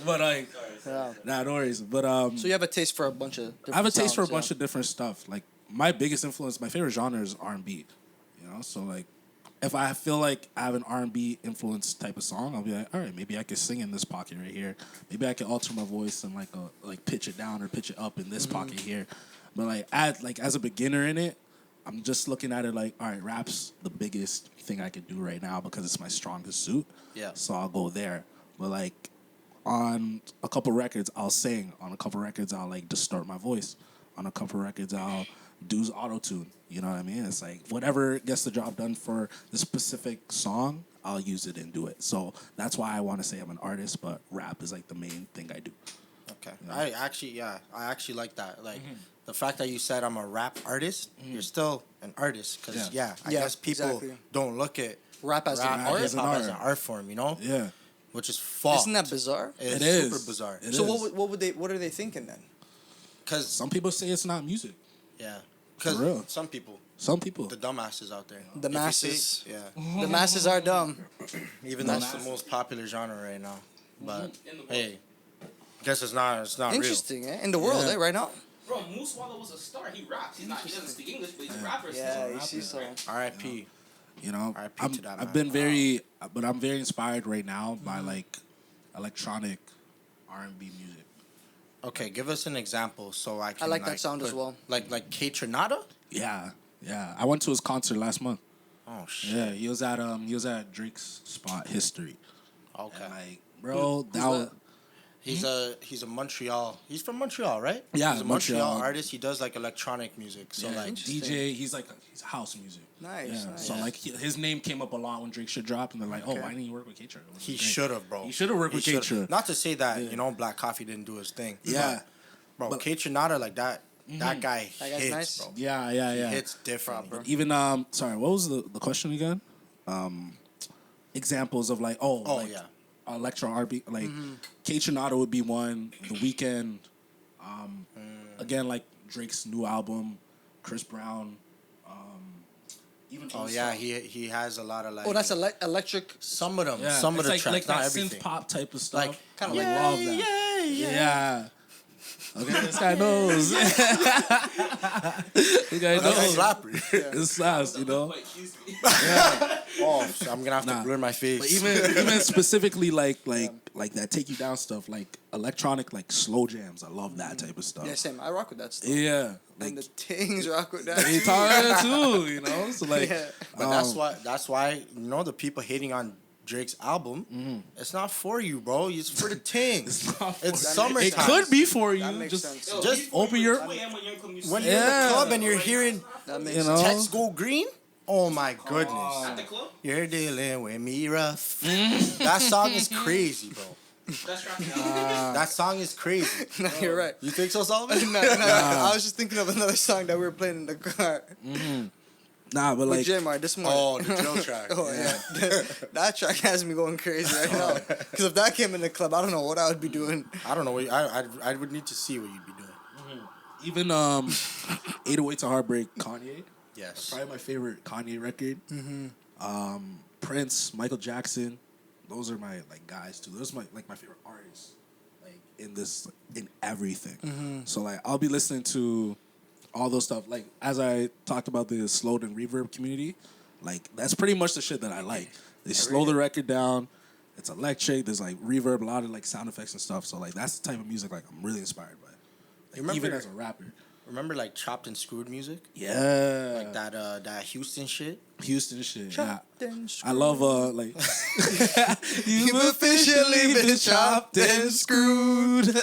But like, Yeah. nah, no worries. But So you have a taste for a bunch of. I have a taste for a sounds, bunch of different stuff. Like my biggest influence, my favorite genre is R&B. You know, so like if I feel like I have an R&B influence type of song, I'll be like, all right, maybe I could sing in this pocket right here. Maybe I could alter my voice and like pitch it down or pitch it up in this pocket here. But like as a beginner in it, I'm just looking at it like, all right, rap's the biggest thing I could do right now because it's my strongest suit. Yeah. So I'll go there. But like on a couple records, I'll sing. On a couple records, I'll like distort my voice. On a couple records, I'll do auto-tune. You know what I mean? It's like whatever gets the job done for the specific song, I'll use it and do it. So that's why I want to say I'm an artist, but rap is like the main thing I do. Okay. I actually like that. Like the fact that you said I'm a rap artist, you're still an artist because Yeah. I Yeah, guess people exactly. don't look at Rap as an art. hip hop as an art form, you know, Yeah. which is fucked. Isn't that bizarre? It's It is. super bizarre. It So is. what are they thinking then? Because Some people say it's not music. yeah, For real. some people, Some people. the dumbasses out there, The If you masses. see- yeah. The masses are dumb. Even that's the most popular genre right now. But In the world. hey, guess it's not real. Interesting, eh? In the world, Yeah. eh? Right now. Bro, Moose Swallow was a star. He raps. He doesn't speak English, but he's a rapper. Yeah, He's you a see so. R.I.P. You know, R.I.P. to that, man. I've been but I'm very inspired right now by like electronic R&B music. Okay, give us an example so I can. I like that sound as put- well. Like K Tronada. Yeah, yeah. I went to his concert last month. Oh shit. Yeah, he was at Drake's spot, History. Okay. And like, bro, Who's that was that? He's a Montreal. He's from Montreal, right? Yeah, he's a Montreal Montreal. artist. He does like electronic music. So like, DJ, he's house music. Nice, Yeah. nice. So like his name came up a lot when Drake shit dropped, and they're like, oh, why didn't he work with K-Trap? he should have, bro. He should have worked with should've. K-Trap. Not to say that Black Coffee didn't do his thing. Yeah. Bro, K-Tronada like that. That guy That guy's hits, nice. bro. Yeah. He hits different, bro. Even sorry, what was the question again? Examples of like electro R&B, like K-Tronada would be one. The Weeknd, again like Drake's new album, Chris Brown, even Oh yeah, he has a lot of like. Oh, that's electric. some of them. yeah, Some of it's the like, tracks, like not that everything. synth pop type of stuff. Like Kinda I like- love that. Yeah. Okay, this guy knows. This guy That's a knows. slapper. It slaps, you know. Wait, excuse me. Oh, so I'm gonna have to Nah. blur my face. But even specifically like that take you down stuff, like electronic, like slow jams. I love that type of stuff. Yeah, same. I rock with that stuff. Yeah, like And the things rock with that. they too. talk too, you know. So like, Yeah. But that's why the people hating on Drake's album, it's not for you, bro. It's for the ting. It's not for It's you. summertime. It could be for you. That makes Just sense. Yo, Just before open you your- were 2 a.m. when you're in club music. When you're in the Yeah. club and you're hearing That makes you sense. know. text go green, oh my goodness. At the club? You're dealing with me rough. That song is crazy, bro. That's right. That song is crazy. No, you're right. You think so, Solomon? No, I was just thinking of another song that we were playing in the car nah, but with like J-Mar this morning. Oh, the drill track. Oh yeah, that track has me going crazy right now. Because if that came in the club, I don't know what I would be doing. I don't know. I would need to see what you'd be doing. even 808 to Heartbreak, Kanye. Yes. Probably my favorite Kanye record. Prince, Michael Jackson, those are my like guys too. Those are my favorite artists, like in everything. So like I'll be listening to all those stuff. Like as I talked about the slowed and reverb community, like that's pretty much the shit that I like. They slow the record down. It's electric. There's like reverb, a lot of like sound effects and stuff. So like that's the type of music like I'm really inspired by. Like, even as a rapper. Remember like chopped and screwed music? Yeah. Like that Houston shit? Houston shit. Chopped Yeah. and I love like You've officially been chopped and screwed.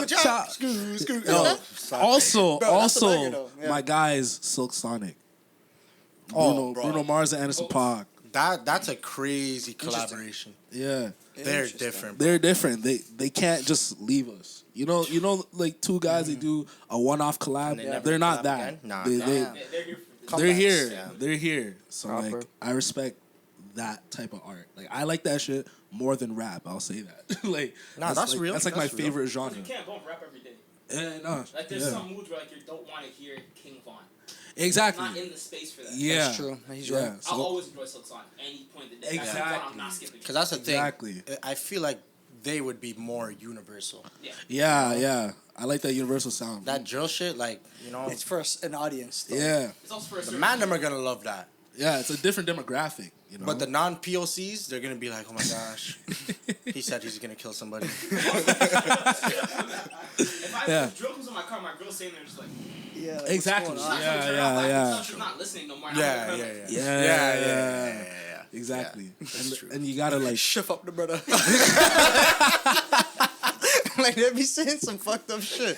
chop. Screw. Yo, also, Bro, that's the record, though. Yeah. my guys, Silk Sonic. Oh, bro. Bruno Mars and Anderson .Paak. That's a crazy collaboration. Yeah, They're Interesting. different. Bro. they're different. They can't just leave us. You know, like two guys they do a one-off collab. they never They're not collab that. again? Nah. They, Nah. They're here for they're Comebacks. here. Yeah. They're here. So Proper. like, I respect that type of art. Like, I like that shit more than rap. I'll say that. like, Nah, that's like, real. That's like That's my real. favorite genre. You can't bump rap every day. Yeah, no, Like there's yeah. some moods where like you don't want to hear King Von. Exactly. Not in the space for that. Yeah, That's true. He's yeah. right. I'll So, always enjoy Silk Sonic any point of the day. That's King Von, Exactly. I'm not skipping. Because that's the thing. Exactly. I feel like they would be more universal. Yeah. yeah. I like that universal sound. That drill shit, like, It's for an audience. Though. yeah, It's also for a the certain man them are gonna love that. yeah. It's a different demographic. You know. But the non-POCs, they're gonna be like, oh my gosh, he said he's gonna kill somebody. If I Yeah. if drill comes in my car, my girl's saying there just like Yeah. Like, Exactly. what's going on? Yeah, turn yeah, off, like, yeah. so she's not listening no more. Yeah. Yeah. Exactly. That's true. And you gotta like. Shift up the brother. Like they be saying some fucked up shit.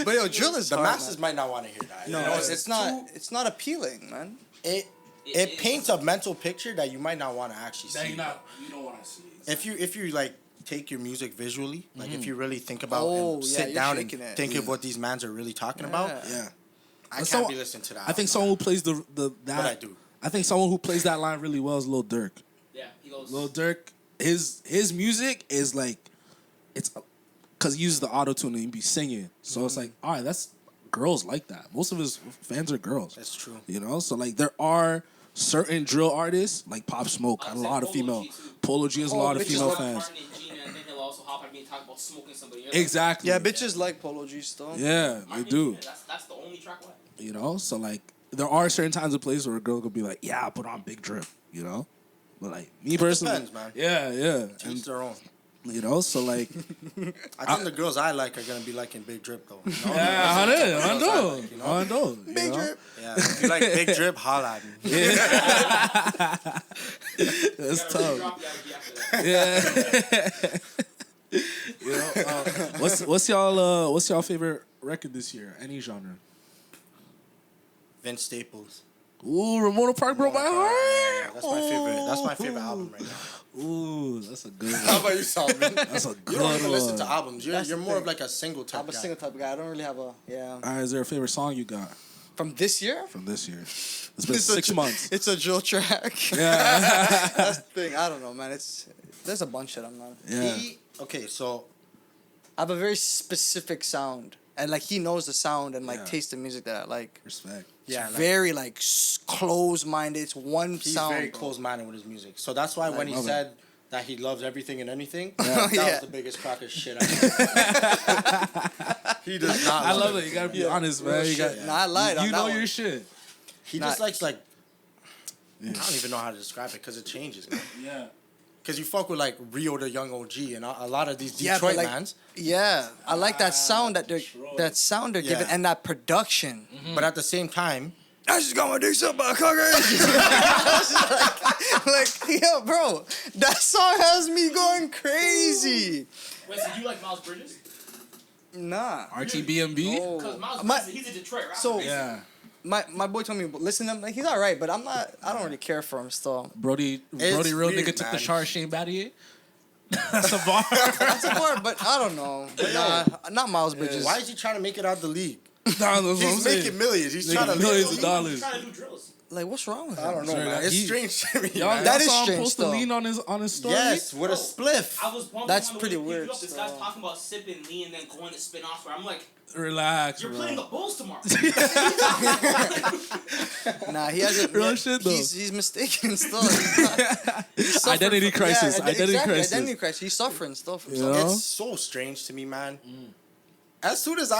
But yo, drill is The hard, masses man. might not want to hear that. No, You know, it's not. It's not appealing, man. It paints a mental picture that you might not want to actually see. You don't want to see. If you like take your music visually, like if you really think about Oh, and yeah, sit you're down and shaking it. think of what these mans are really talking about, Yeah. I But can't so- be listening to that. I think someone who plays that. But I do. I think someone who plays that line really well is Lil Durk. Yeah, he goes. Lil Durk, his music is like, it's, cause he uses the auto tune and he be singing, so it's like, all right, that's girls like that. Most of his fans are girls. That's true. You know, so like there are certain drill artists like Pop Smoke, got a lot of female. Polo G has a lot of bitches female love fans. Martin and Gina, and then he'll also hop on me and talk about smoking somebody. You're like, Exactly. Yeah, bitches like Polo G still. Yeah, they Martin and do. Gina, that's the only track left. You know, so like there are certain times and places where a girl could be like, yeah, I put on Big Drip. You know, but like me personally, depends, man. Yeah, Each and their own. you know, so like, I think the girls I like are gonna be liking Big Drip though. You know? yeah, I know. Big drip. Yeah, if you like Big Drip, holla at me. That's You gotta really tough. drop the idea after that. Yeah. What's y'all favorite record this year? Any genre? Vince Staples. Ooh, Ramona Park broke my heart. Yeah, that's my favorite. That's my favorite album right now. Ooh, that's a good How one. about you, Solomon? That's a You good don't even listen one. to albums. You're That's the more of thing. like a single type I'm a guy. single type of guy. I don't really have a All right, is there a favorite song you got from this year. from this year? It's been It's a 6 dr- months. It's a drill track. Yeah. That's the thing. I don't know, man. There's a bunch that I'm not. Yeah. Okay, so I have a very specific sound, and like he knows the sound and like Yeah. taste the music that I like. Respect. yeah, It's like, very like close-minded. It's one he's sound. very close-minded with his music. So that's why when he love it. said that he loves everything and anything, Yeah. that Yeah. was the biggest crack of shit I ever. He does not. I love love it. You gotta be honest, man. You got. shit. Nah, I lied You on know that your one. shit. He Nah. just likes like. I don't even know how to describe it because it changes, man. Yeah. Because you fuck with like Rio the Young OG and a lot of these Yeah, Detroit but, like, mans. Yeah, I like that sound that they're Detroit. that sound they're giving Yeah. and that production. But at the same time, I just got my dick sucked by a cocker. like, yo, bro, that song has me going crazy. Wait, so you like Miles Bridges? Nah. RTBMB. Oh. Because Miles My- Bridges, he's a Detroit rapper. So- basically. Yeah. My boy told me listen to him. Like, he's all right, but I don't really care for him still. Brody It's real weird, nigga took the man. char Shane Battier. That's a bar. That's a bar, but I don't know. But nah, not Miles Bridges. why is he trying to make it out the league? Nah, that's what I'm He's saying. making millions. He's Making trying to millions make of dollars. He's trying to do drills. Like, what's wrong with him? I don't know, Sorry, man. It's he- strange to me. Y'all, man. That y'all is saw him strange, post the though. lean on his story. Yes, with a spliff. I was bumping That's on the pretty way to pick weird you up. This guy's still. talking about sipping lean and then going to spin off where I'm like, Relax, you're bro. playing the Bulls tomorrow. Nah, he hasn't. Real yeah, shit, though. He's mistaken still. He's suffering Identity from- crisis. Yeah, Identity exactly, crisis. Identity crisis. He's suffering still from Yeah. something. It's so strange to me, man. As soon as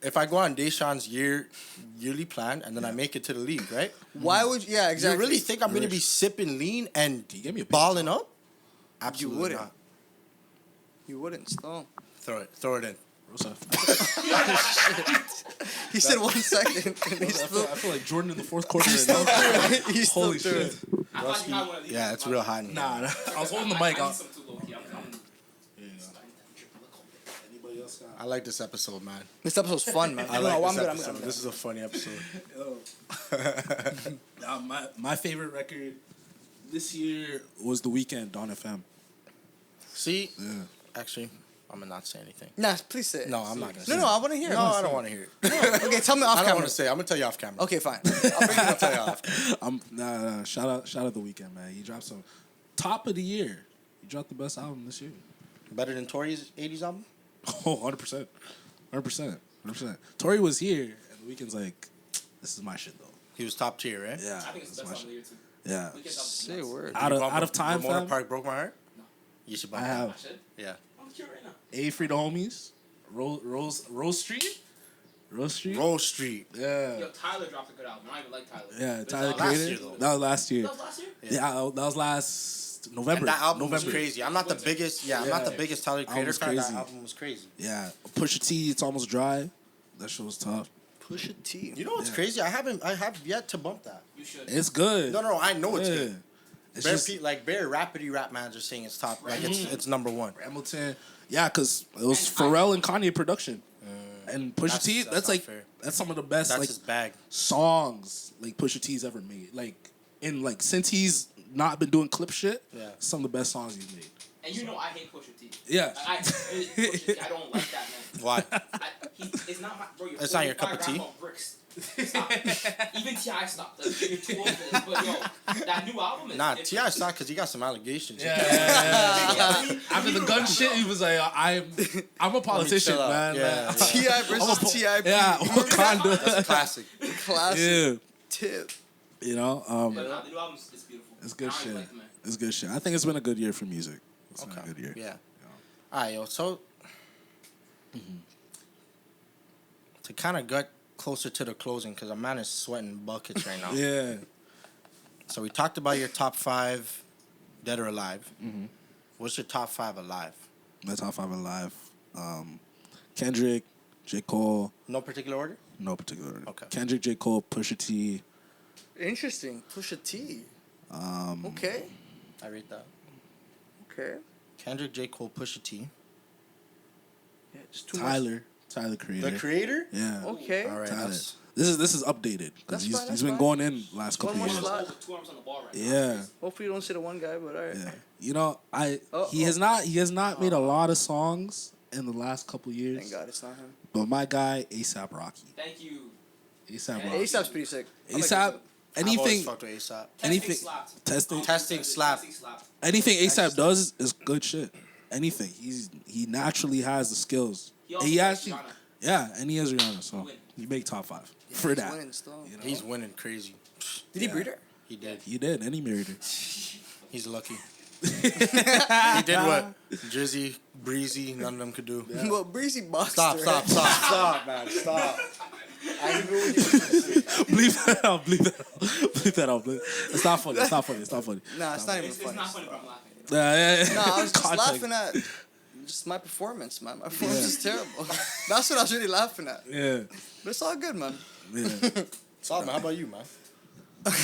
if I go on Deshaun's yearly plan and then I make it to the league, right? Why would you? Yeah, exactly. You really think I'm gonna be sipping lean and give me a balling up? Absolutely wouldn't. not. You wouldn't still. Throw it in. He said 1 second. And he's I still. feel like Jordan in the fourth quarter. He's still through it. He's still Holy through shit. it. I thought you had one of these. Yeah, it's real hot in here. Nah, I was holding the I mic. need Out. some too low-key. I'm Anybody else got? I like this episode, man. This episode's fun, man. I like I'm this good. episode. I'm good. This is a funny episode. My favorite record this year was The Weeknd, Dawn FM. See, Yeah. actually, I'm gonna not say anything. Nah, please say it. No, I'm not gonna say No, it. no, I want to hear it. No, I don't want to hear it. Okay, tell me off I don't camera. want to say it. I'm gonna tell you off camera. Okay, fine. I'll tell you off camera. Nah. Shout out The Weeknd, man. He dropped some top of the year. He dropped the best album this year. Better than Tory's 80s album? Oh, 100%. 100%. Tory was here, and The Weeknd's like, this is my shit, though. He was top tier, right? Yeah. I think it's the that's best my song of shit. the year, too. Yeah. We can talk Say about a word. Out of time, Ramona fam. Park broke my heart? No. You should I buy have. I should. Yeah. I'm cute right now. A Free the Homies. Rose Street? Rose Street? Rose Street. Yeah. Yo, Tyler dropped a good album. I don't even like Tyler. Yeah, But Tyler it's last Creator. year, though. That was last year. That was last year? Yeah, that was last November. And that album November. was crazy. I'm not the biggest. Yeah, I'm not the Yeah. biggest Tyler Album Creator was fan. That crazy. album was crazy. Yeah. Pusha T, It's Almost Dry. That shit was tough. Push a T. You know what's Yeah. crazy? I have yet to bump that. You should. It's good. No, I know it's Yeah. good. It's Bare, just bare rapidy rap mans are saying it's top. Like it's number one. Hamilton. Yeah, because it was And Pharrell and Kanye production. And Pusha That's- T, that's that's not like fair. that's some of the best That's like his bag. songs like Pusha T's ever made. Like since he's not been doing clip shit, Yeah. some of the best songs he's made. And you know I hate Pusha T. Yeah. I Pusha T. I don't like that man. Why? It's not my bro. You're It's not your 45 cup of tea? rap on bricks. Stop. Even T.I. stopped. Like, you're too old for this. But yo, that new album is. Nah, it's- T.I. stopped because he got some allegations. After the gun shit, he was like, I'm a politician, chill out. man. Yeah, man. yeah. T.I. versus T.I. Yeah, Wakanda. That's classic. Classic Yeah. tip. You know, But nah, the new album is beautiful. it's good I don't shit. Like the man. It's good shit. I think it's been a good year for music. It's been Okay. a good year. Yeah. All right, yo. So to kind of get closer to the closing, because a man is sweating buckets right now. Yeah. So we talked about your top 5 dead or alive. Mm-hmm. What's your top 5 alive? My top 5 alive. Kendrick, J. Cole, No particular order. no particular order. Okay. Kendrick, J. Cole, Pusha T. Interesting. Push a T. Okay. I rate that. Okay. Kendrick, J. Cole, Pusha T. Yeah, just too much. Tyler Creator. The creator? Yeah. Okay. All right. Tyler. That's, This is updated That's because he's fine, that's been fine. going in last couple One more years. slot. Over 2 arms on the ball right now. Yeah. Hopefully you don't say the one guy, but all right. Yeah. You know, he oh. has not made a lot of songs in the last couple years. Thank God it's not him. But my guy, ASAP Rocky. Thank you. ASAP Hey, Rocky. ASAP's pretty sick. I like ASAP. I've always Anything. fucked with ASAP. Anything. Slapped. Testing. Testing slap. Testing slapped. Anything ASAP does is good shit. Anything. He naturally has the skills. He And also he has actually. Rihanna. Yeah, and he has Rihanna, so Win. you make top 5 Yeah, for he's that. winning still. You know? He's winning crazy. Did he Yeah. breed her? He did. He did, and he married her. He's lucky. He did what Drizzy, Breezy, none of them could do. Well, Breezy boxed Stop, her. stop, stop, stop, man, stop. I knew you. Bleep that out. Bleep that out. Bleep that out. It's not funny. It's not funny. It's not funny. Nah, it's not even It's funny. not funny, but I'm laughing. Yeah. No, I was just Context. laughing at just my performance, man. My performance is terrible. That's what I was really laughing at. Yeah. But it's all good, man. Yeah. Stop, man. How about you, man?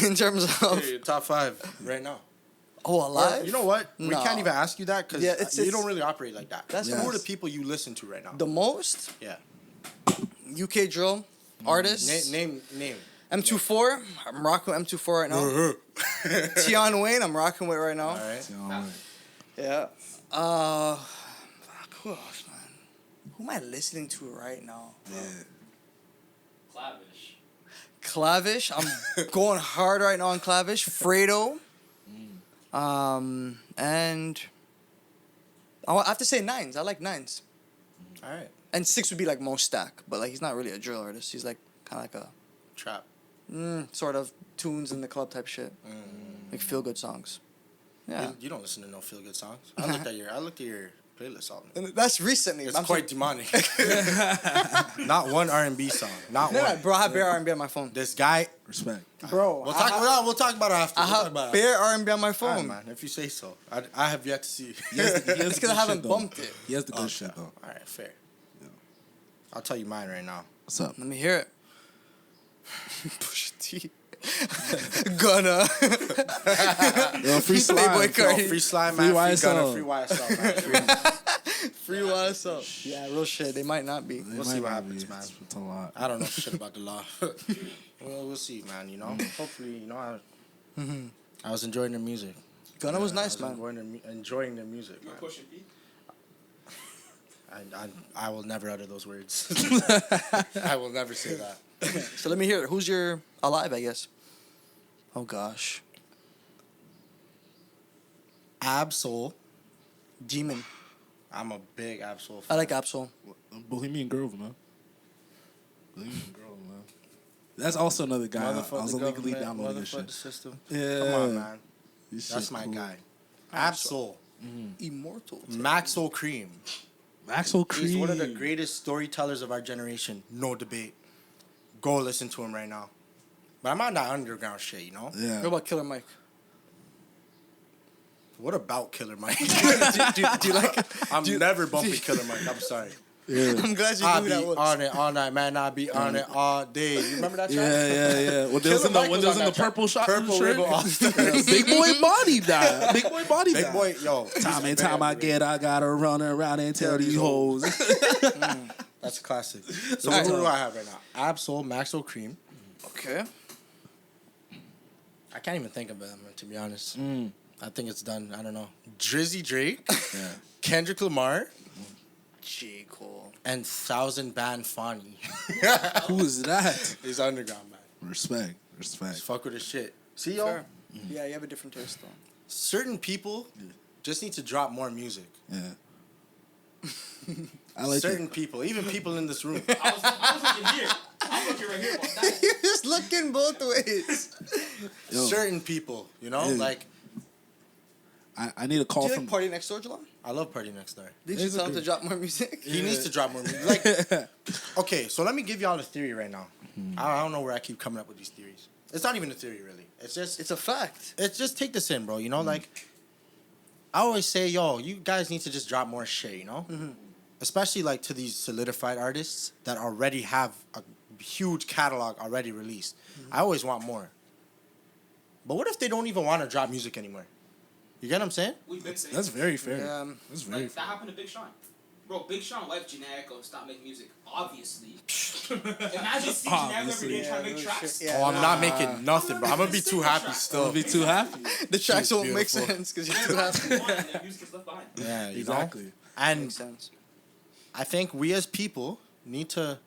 In terms of Hey, top 5 right now. alive. You know what? We No. can't even ask you that because Yeah, it's- you don't really operate like that. That's Who are nice. the people you listen to right now? The most Yeah. UK drill artists. Name. M24. I'm rocking with M24 right now. Tion Wayne. I'm rocking with right now. All right. Yeah. Fuck, who else, man? Who am I listening to right now? Clavish. Clavish. I'm going hard right now on Clavish. Fredo. And I have to say Nines. I like Nines. All right. And 6 would be like Mo Stack, but like he's not really a drill artist. He's like kind of like a Trap. sort of tunes in the club type shit, like feel good songs. Yeah, You don't listen to no feel good songs. I looked at your playlist on it. and that's recently. It's I'm quite demonic. Not one R&B song. Not no, one. bro. I have bare R&B on my phone, This guy. Respect. bro. We'll talk about it after. I We'll talk have about it bare R&B on my after. All right, phone. man. If you say so. I have yet to see. He has the It's because good I haven't shit, though. bumped it. He has the good shit though. All right, fair. I'll tell you mine right now. What's up? Let me hear it. Push T. Gonna. Yo, free Playboy slime. Cardi. Free slime, Free man. Free YSL. Gunna, free YSL, man. Free YSL. Yeah, real shit. They might not be. We'll see what happens, man. It's a lot. I don't know shit about the law. We'll see, man. You know, hopefully, you know, I was enjoying their music. Gunna was nice, I was man. enjoying their music, You're man. pushing P. I will never utter those words. I will never say that. So let me hear it. Who's your alive? I guess. Oh gosh. Absol. Demon. I'm a big Absol fan. I like Absol. Bohemian Grove, man. Bohemian Grove, man. That's also another guy. I Motherfuck was the illegally government, downloading this motherfuck shit. the system. Yeah. Come on, man. This That's shit my cool. guy. Absol. Immortal. Maxwell Cream. Maxwell Creed. He's one of the greatest storytellers of our generation. No debate. Go listen to him right now. But I'm on that underground shit, you know? Yeah. What about Killer Mike? What about Killer Mike? Do you like it? I'm never bumping Killer Mike. I'm sorry. Yeah. I'm glad you I'll knew be who that was. on it all night, man. I'll be on it all day. You remember that track? Yeah. When they was in the, Mike when was they was on in the that track. purple shot, Purple shirt. Rebel All-Star. Yeah, Big boy body died. Big boy body died. Big boy, yo. Time and time I get, I gotta run around and tell these hoes. That's a classic. So Alright. who do I have right now? Absol, Maxwell Cream. Okay. I can't even think of them, to be honest. I think it's done. I don't know. Drizzy Drake, Yeah. Kendrick Lamar, J. Cole. and 1000 Band Fonny. Who is that? He's underground, man. Respect. Just Respect. fuck with his shit. See, yo, Fair. Yeah, you have a different taste though. certain people just need to drop more music. Yeah. I like certain it. people, even people in this room. I was looking here. I'm looking right here about that. You're just looking both ways. Yo. Certain people, you know, Yeah. like I need a call Do you from. like Party Next Door, Jelon? I love Party Next Door. Did you He's a tell him to good- drop more music? He needs to drop more music. Like, okay, so let me give y'all a theory right now. I don't know where I keep coming up with these theories. It's not even a theory, really. It's just It's a fact. it's just take this in, bro. You know, like I always say, yo, you guys need to just drop more shit. You know, especially like to these solidified artists that already have a huge catalog already released. I always want more. But what if they don't even want to drop music anymore? You get what I'm saying? We've been saying That's very fair. Yeah. That's very like, fair. that happened to Big Sean. Bro, Big Sean wife Generico stopped making music. Obviously. Imagine seeing Generico every Obviously. day trying to make tracks. Yeah. Oh, I'm not making nothing, bro. I'm gonna be too happy still. I'll be too happy. The tracks She's won't make beautiful. sense because you're They're too not happy. the one, and their music is left behind. Yeah, you Exactly. know? And Makes sense. I think we as people need to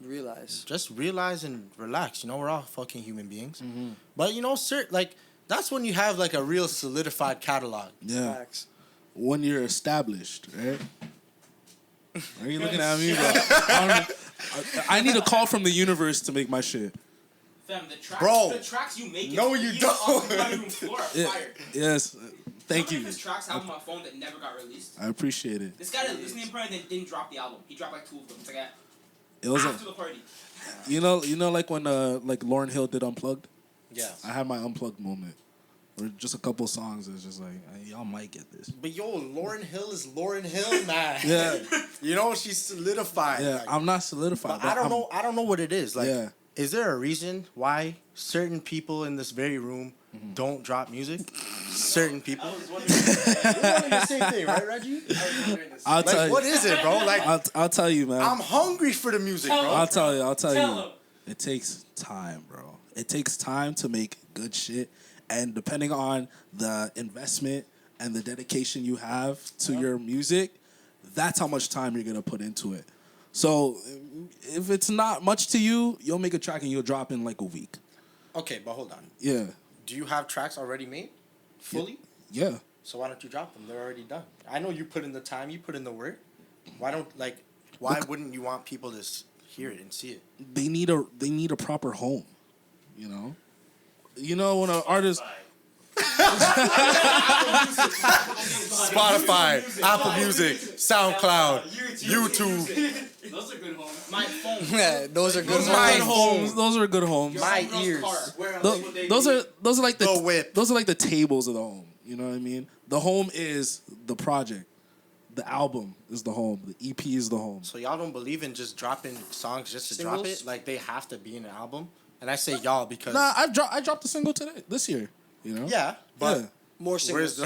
Realize. just realize and relax. You know, we're all fucking human beings. Mm-hmm. But you know, like that's when you have like a real solidified catalog. Yeah. Facts. When you're established, right? Are you looking at me, bro? I need a call from the universe to make my shit. Fam, Bro. the tracks you make No, is you even don't. off the living room floor are Yeah. fire. Yes. Thank Some you. of his tracks have on my phone that never got released. I appreciate it. This guy that listening to him didn't drop the album. He dropped like 2 of them. It's like It was after the party. you know, like when like Lauryn Hill did Unplugged. Yeah. I had my Unplugged moment, or just a couple songs. It's just like y'all might get this. But yo, Lauryn Hill is Lauryn Hill, man. Yeah. You know, she's solidified. Yeah, like, I'm not solidified. but I don't know. I don't know what it is. Like, Yeah. is there a reason why certain people in this very room Mm-hmm. don't drop music? Certain people. I was wondering. You're wondering the same thing, right, Reggie? I'll tell Like, you. what is it, bro? Like, I'll tell you, man. I'm hungry for the music, bro. I'll tell you. Tell you. him. It takes time, bro. It takes time to make good shit, and depending on the investment and the dedication you have to your music, that's how much time you're gonna put into it. So, if it's not much to you, you'll make a track and you'll drop in like a week. Okay, but hold on. Yeah, Do you have tracks already made? Fully? yeah. So why don't you drop them? They're already done. I know you put in the time, you put in the work. Why wouldn't you want people to hear it and see it? They need a proper home. You know. You know when an artist. Spotify, Apple Music, SoundCloud, YouTube. Those are good homes. My phone. Yeah, those are good Those ones. are good homes. Those are good homes. My Some girl's ears. car. Where Those are like The whip. Those are like the tables of the home. You know what I mean? The home is the project. The album is the home. The EP is the home. So y'all don't believe in just dropping songs just to drop Singles? it? Like they have to be in an album? And I say y'all because Nah, I dropped a single today this year. You know? yeah, but Yeah. More where's singles. the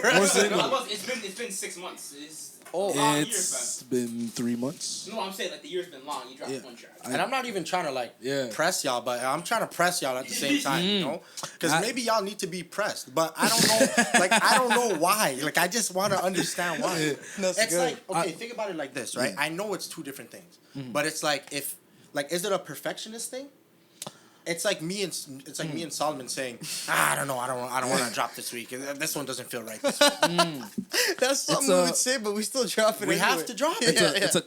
rest? It's been 6 months. It's Oh. a long year, It's fam. been 3 months. No, I'm saying like the year's been long. You dropped Yeah. one track. And I'm not even trying to like Yeah. press y'all, but I'm trying to press y'all at the same time, you know? Because I- maybe y'all need to be pressed, but I don't know. Like I don't know why. Like I just want to understand why. That's It's good. like okay, think about it like this, right? Yeah. I know it's two different things, but it's like is it a perfectionist thing? It's like me and Solomon saying, I don't know, I don't want to drop this week. This one doesn't feel right. This week. That's something we would say, but we still drop it. We have anyway. to drop It's it.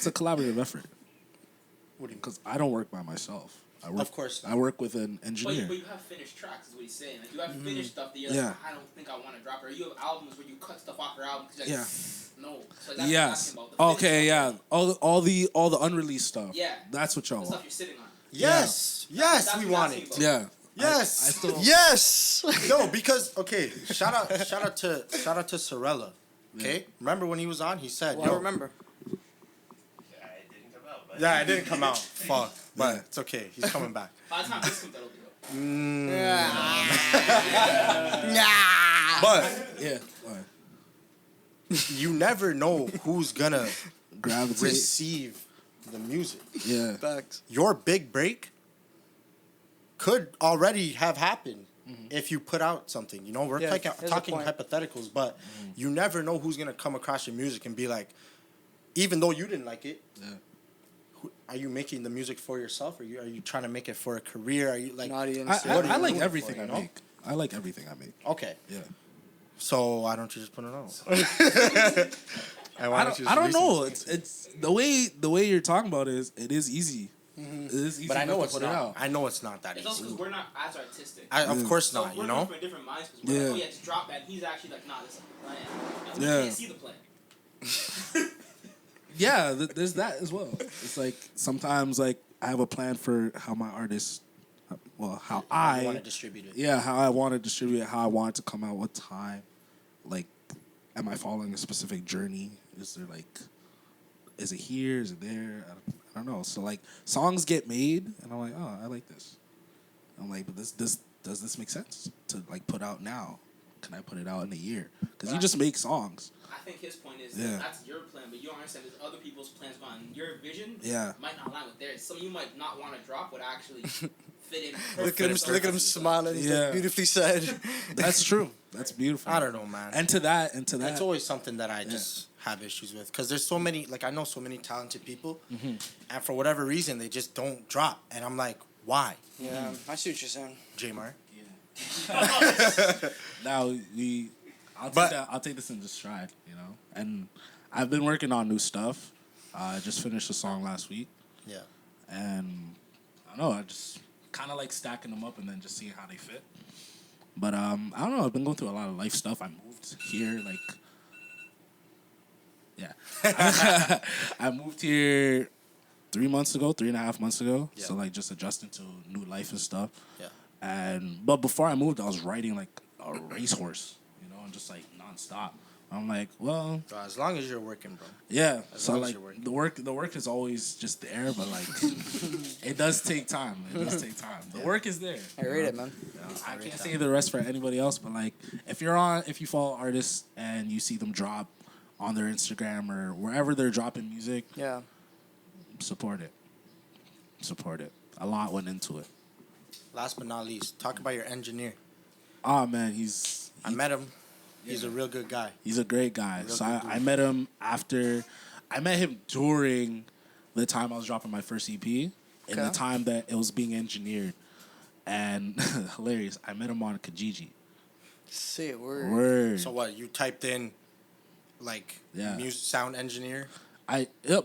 a collaborative effort. What do you mean? Because I don't work by myself. I work, Of course not. I work with an But engineer. you have finished tracks, is what he's saying. Like you have finished stuff that you're Yeah. like, I don't think I want to drop it. Or you have albums where you cut stuff off your album because you're Yeah. like, no. So that's what I'm Yes. asking about. The finished Okay. Yeah. stuff, All the unreleased stuff. Yeah. That's what y'all the stuff want. you're sitting on. Yes, That's we what want I'm it. asking Yeah. Yes. I still. Yes. No, because okay, shout out to Sorella. Okay, remember when he was on? He said, Well, I "Yo, remember. yeah, it didn't come out. Fuck, but it's okay. He's coming back." By the time this comes out, it'll be up. But Yeah. All right. you never know who's gonna Gravitate. receive the music. Yeah. Facts. Your big break could already have happened if you put out something. You know, we're Yeah, talking there's a point. hypotheticals, but you never know who's gonna come across your music and be like, even though you didn't like it. Yeah. Are you making the music for yourself? Or are you trying to make it for a career? Are you like An audience. I What are you like doing everything for it, I you know? make. I like everything I make. okay? Yeah. So why don't you just put it on? And why I don't you don't just know. release it? It's the way you're talking about it is it is easy. It is easy. But I know enough it's to put not. it out. I know it's not that It's also easy. because we're not as artistic. Of course So not. we're You coming know. from a different minds because we're like, Yeah. oh yeah, just drop that. And he's actually like, nah, this is the plan. And we Yeah. can't see the plan. Yeah, there's that as well. It's like sometimes like I have a plan for how my artists, well, how I want to distribute it. Yeah, how I want to distribute it, how I want it to come out, what time. Like, am I following a specific journey? Is there like, is it here? Is it there? I don't know. So like, songs get made, and I'm like, oh, I like this. I'm like, but does this make sense to like put out now? can I put it out in a year? Because you just make songs. I think his point is Yeah. that that's your plan, but you don't understand there's other people's plans going. Your vision Yeah. might not align with theirs. Some you might not want to drop would actually fit in. Look at him, perfectly. look at him smiling. He's Yeah. like, beautifully said. That's true. That's beautiful. I don't know, man. And to that. It's always something that I just have issues with because there's so many. Like I know so many talented people, and for whatever reason they just don't drop, and I'm like, why? Yeah, I see what you're saying. J-Mar. Now I'll take this into stride, you know. And I've been working on new stuff. I just finished a song last week. Yeah. And I don't know, I just kind of like stacking them up and then just seeing how they fit. But I don't know, I've been going through a lot of life stuff. I moved here I moved here 3.5 months ago. Yeah. So like just adjusting to new life and stuff. Yeah. But before I moved, I was riding like a racehorse, you know, and just like nonstop. I'm like, well, Bro, as long as you're working, bro. yeah. As So long as like you're working. the work is always just there, but like it does take time. It does take time. The work is there. I rate it, man. You know, I can't say the rest for anybody else, but like if you follow artists and you see them drop on their Instagram or wherever they're dropping music, Yeah. support it. Support it. A lot went into it. Last but not least, talk about your engineer. Oh man, I met him. He's a real good guy. he's a great guy. Real So good I dude. met him I met him during the time I was dropping my first EP, in the Okay. time that it was being engineered. And hilarious, I met him on Kijiji. Say it word. Word. So what? You typed in, like, Yeah. sound engineer.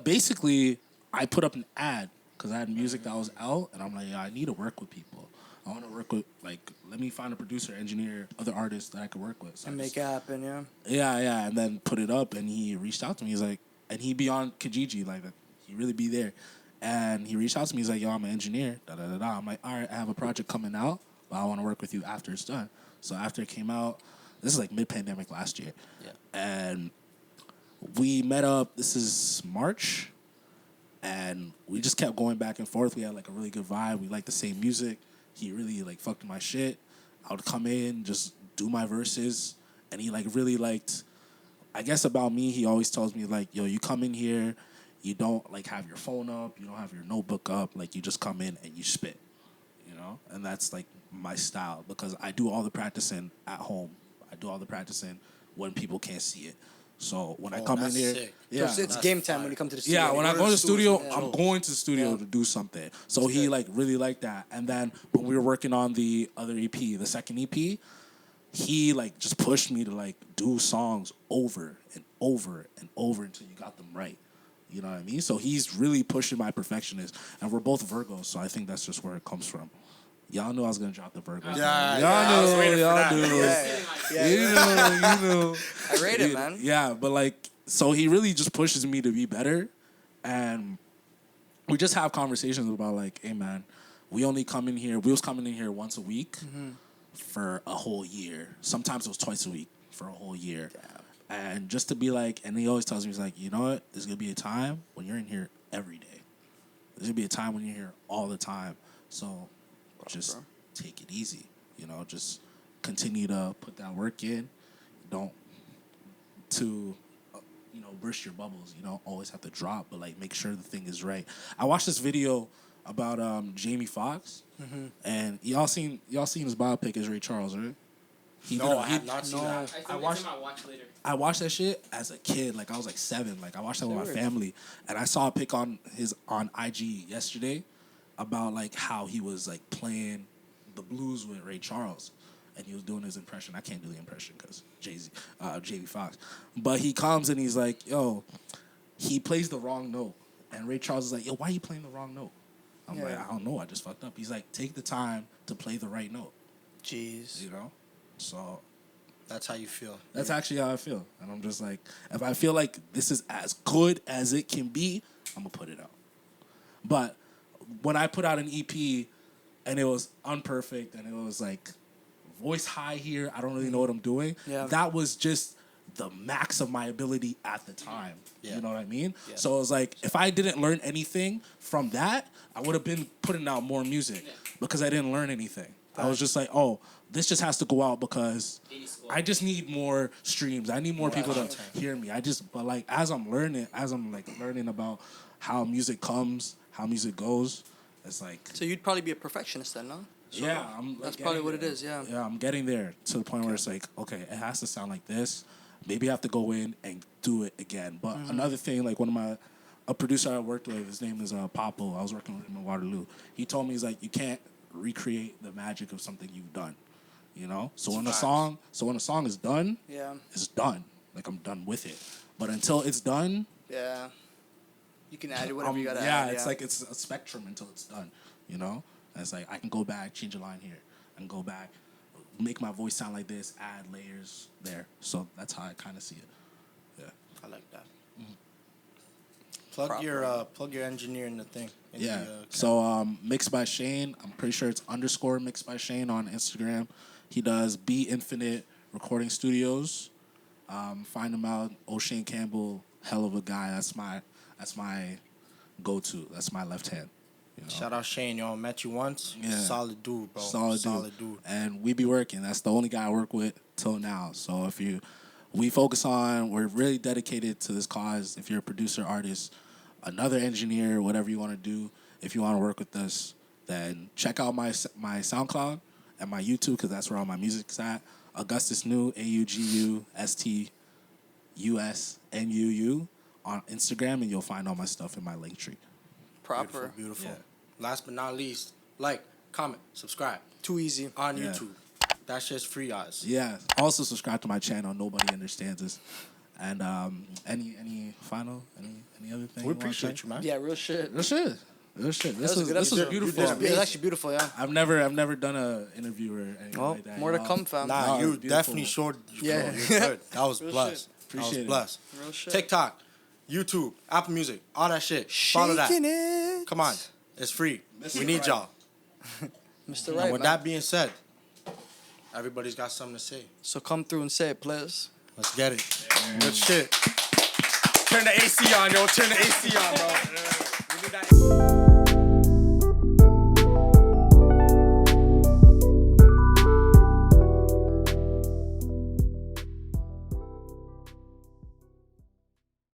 Basically I put up an ad because I had music that was out, and I'm like, I need to work with people. I want to work with, like, let me find a producer, engineer, other artists that I could work with. So I And just- make it happen, yeah. Yeah, and then put it up, and he reached out to me. He's like, and he be on Kijiji, like, he really be there. And he reached out to me. He's like, yo, I'm an engineer. Da da da da. I'm like, all right, I have a project coming out, but I want to work with you after it's done. So after it came out, this is like mid-pandemic last year. Yeah. And we met up. This is March, and we just kept going back and forth. We had like a really good vibe. We liked the same music. He really like fucked my shit. I would come in, just do my verses, and he like really liked. I guess about me, he always tells me like, yo, you come in here, you don't like have your phone up, you don't have your notebook up, like you just come in and you spit, you know? And that's like my style because I do all the practicing at home. I do all the practicing when people can't see it. So when I come in that's here, sick. yeah, So it's that's game time fire. when you come to the studio. yeah, when I go go to to the the studio, studio. I'm going to the studio Yeah. to do something. So he like really liked that. And then when we were working on the other EP, the second EP, he like just pushed me to like do songs over and over and over until you got them right. You know what I mean? So he's really pushing my perfectionist. And we're both Virgos, so I think that's just where it comes from. Y'all knew I was gonna drop the Virgos. Yeah, y'all I was waiting for y'all that. knew. Yeah. You know. I rate it, man. Yeah, but like, so he really just pushes me to be better, and we just have conversations about like, hey man, we was coming in here once a week for a whole year. Sometimes it was twice a week for a whole year. And just to be like, and he always tells me, he's like, you know what? There's gonna be a time when you're in here every day. There's gonna be a time when you're here all the time. So just take it easy. You know, just continue to put that work in. Don't burst your bubbles. You don't always have to drop, but like make sure the thing is right. I watched this video about Jamie Foxx, and y'all seen his biopic as Ray Charles, right? No, I have not seen that. I watched- watch later. I watched that shit as a kid. Like I was like 7. Like I watched that with my family, and I saw a pic on IG yesterday about like how he was like playing the blues with Ray Charles, and he was doing his impression. I can't do the impression because Jamie Foxx, but he comes and he's like, "Yo," he plays the wrong note, and Ray Charles is like, "Yo, why are you playing the wrong note?" I'm like, "I don't know. I just fucked up." He's like, "Take the time to play the right note." Jeez. You know, so. That's how you feel. That's actually how I feel. And I'm just like, if I feel like this is as good as it can be, I'm going to put it out. But when I put out an EP and it was unperfect and it was like voice high here, I don't really know what I'm doing. Yeah. That was just the max of my ability at the time. Yeah. You know what I mean? Yeah. So it was like, if I didn't learn anything from that, I would have been putting out more music because I didn't learn anything. I was just like, oh, this just has to go out because It needs to go I just need more streams. I need more people to content. hear me. But like as I'm learning about how music comes, how music goes, it's like So you'd probably be a perfectionist then, no? yeah, I'm like, That's probably getting what it there. is, yeah. Yeah, I'm getting there to the point where it's like, okay, it has to sound like this. Maybe I have to go in and do it again. But another thing, like a producer I worked with, his name is Papo. I was working with him in Waterloo. He told me, he's like, you can't recreate the magic of something you've done. You know? So when a song is done, Yeah. it's done. Like I'm done with it. But until it's done, Yeah. You can add whatever you gotta add. yeah, it's like it's a spectrum until it's done. You know? And it's like I can go back, change a line here, and go back, make my voice sound like this, add layers there. So that's how I kind of see it. Yeah. I like that. Plug your engineer in the thing. In Yeah. the, So Mixed by Shane. I'm pretty sure it's _ Mixed by Shane on Instagram. He does Be Infinite Recording Studios. Find him out. O'Shane Campbell, hell of a guy. That's my go-to. That's my left hand. You know? Shout out Shane, y'all. Met you once. Yeah. Solid dude, bro. Solid dude. And we be working. That's the only guy I work with till now. So we're really dedicated to this cause. If you're a producer, artist, another engineer, whatever you want to do, if you want to work with us, then check out my SoundCloud and my YouTube because that's where all my music's at. Augustus New, AUGUSTUSNUU on Instagram, and you'll find all my stuff in my link tree. Proper. Beautiful. Yeah. Last but not least, like, comment, subscribe Too easy. on Yeah. YouTube. That shit's free, guys. Yeah. Also subscribe to my channel. Nobody understands this. And any other thing? We appreciate you, man. Yeah, real shit. Real shit. This was a good was episode. beautiful. You Yeah, did it's actually beautiful, yeah. I've never done a interview or anything Well, like that. more you to know? come, fam. Nah, No, you beautiful. definitely showed. Yeah. You're good. That was Real blessed. shit. Appreciate that it. was blessed. Real shit. TikTok, YouTube, Apple Music, all that shit. Follow that. Shaking it. Come on, it's free. Mr. We need Right. y'all. Mr. And Right, with man. that being said, everybody's got something to say. So come through and say it, please. Let's get it. Good shit. Turn the AC on, yo. Turn the AC on, bro. We need that.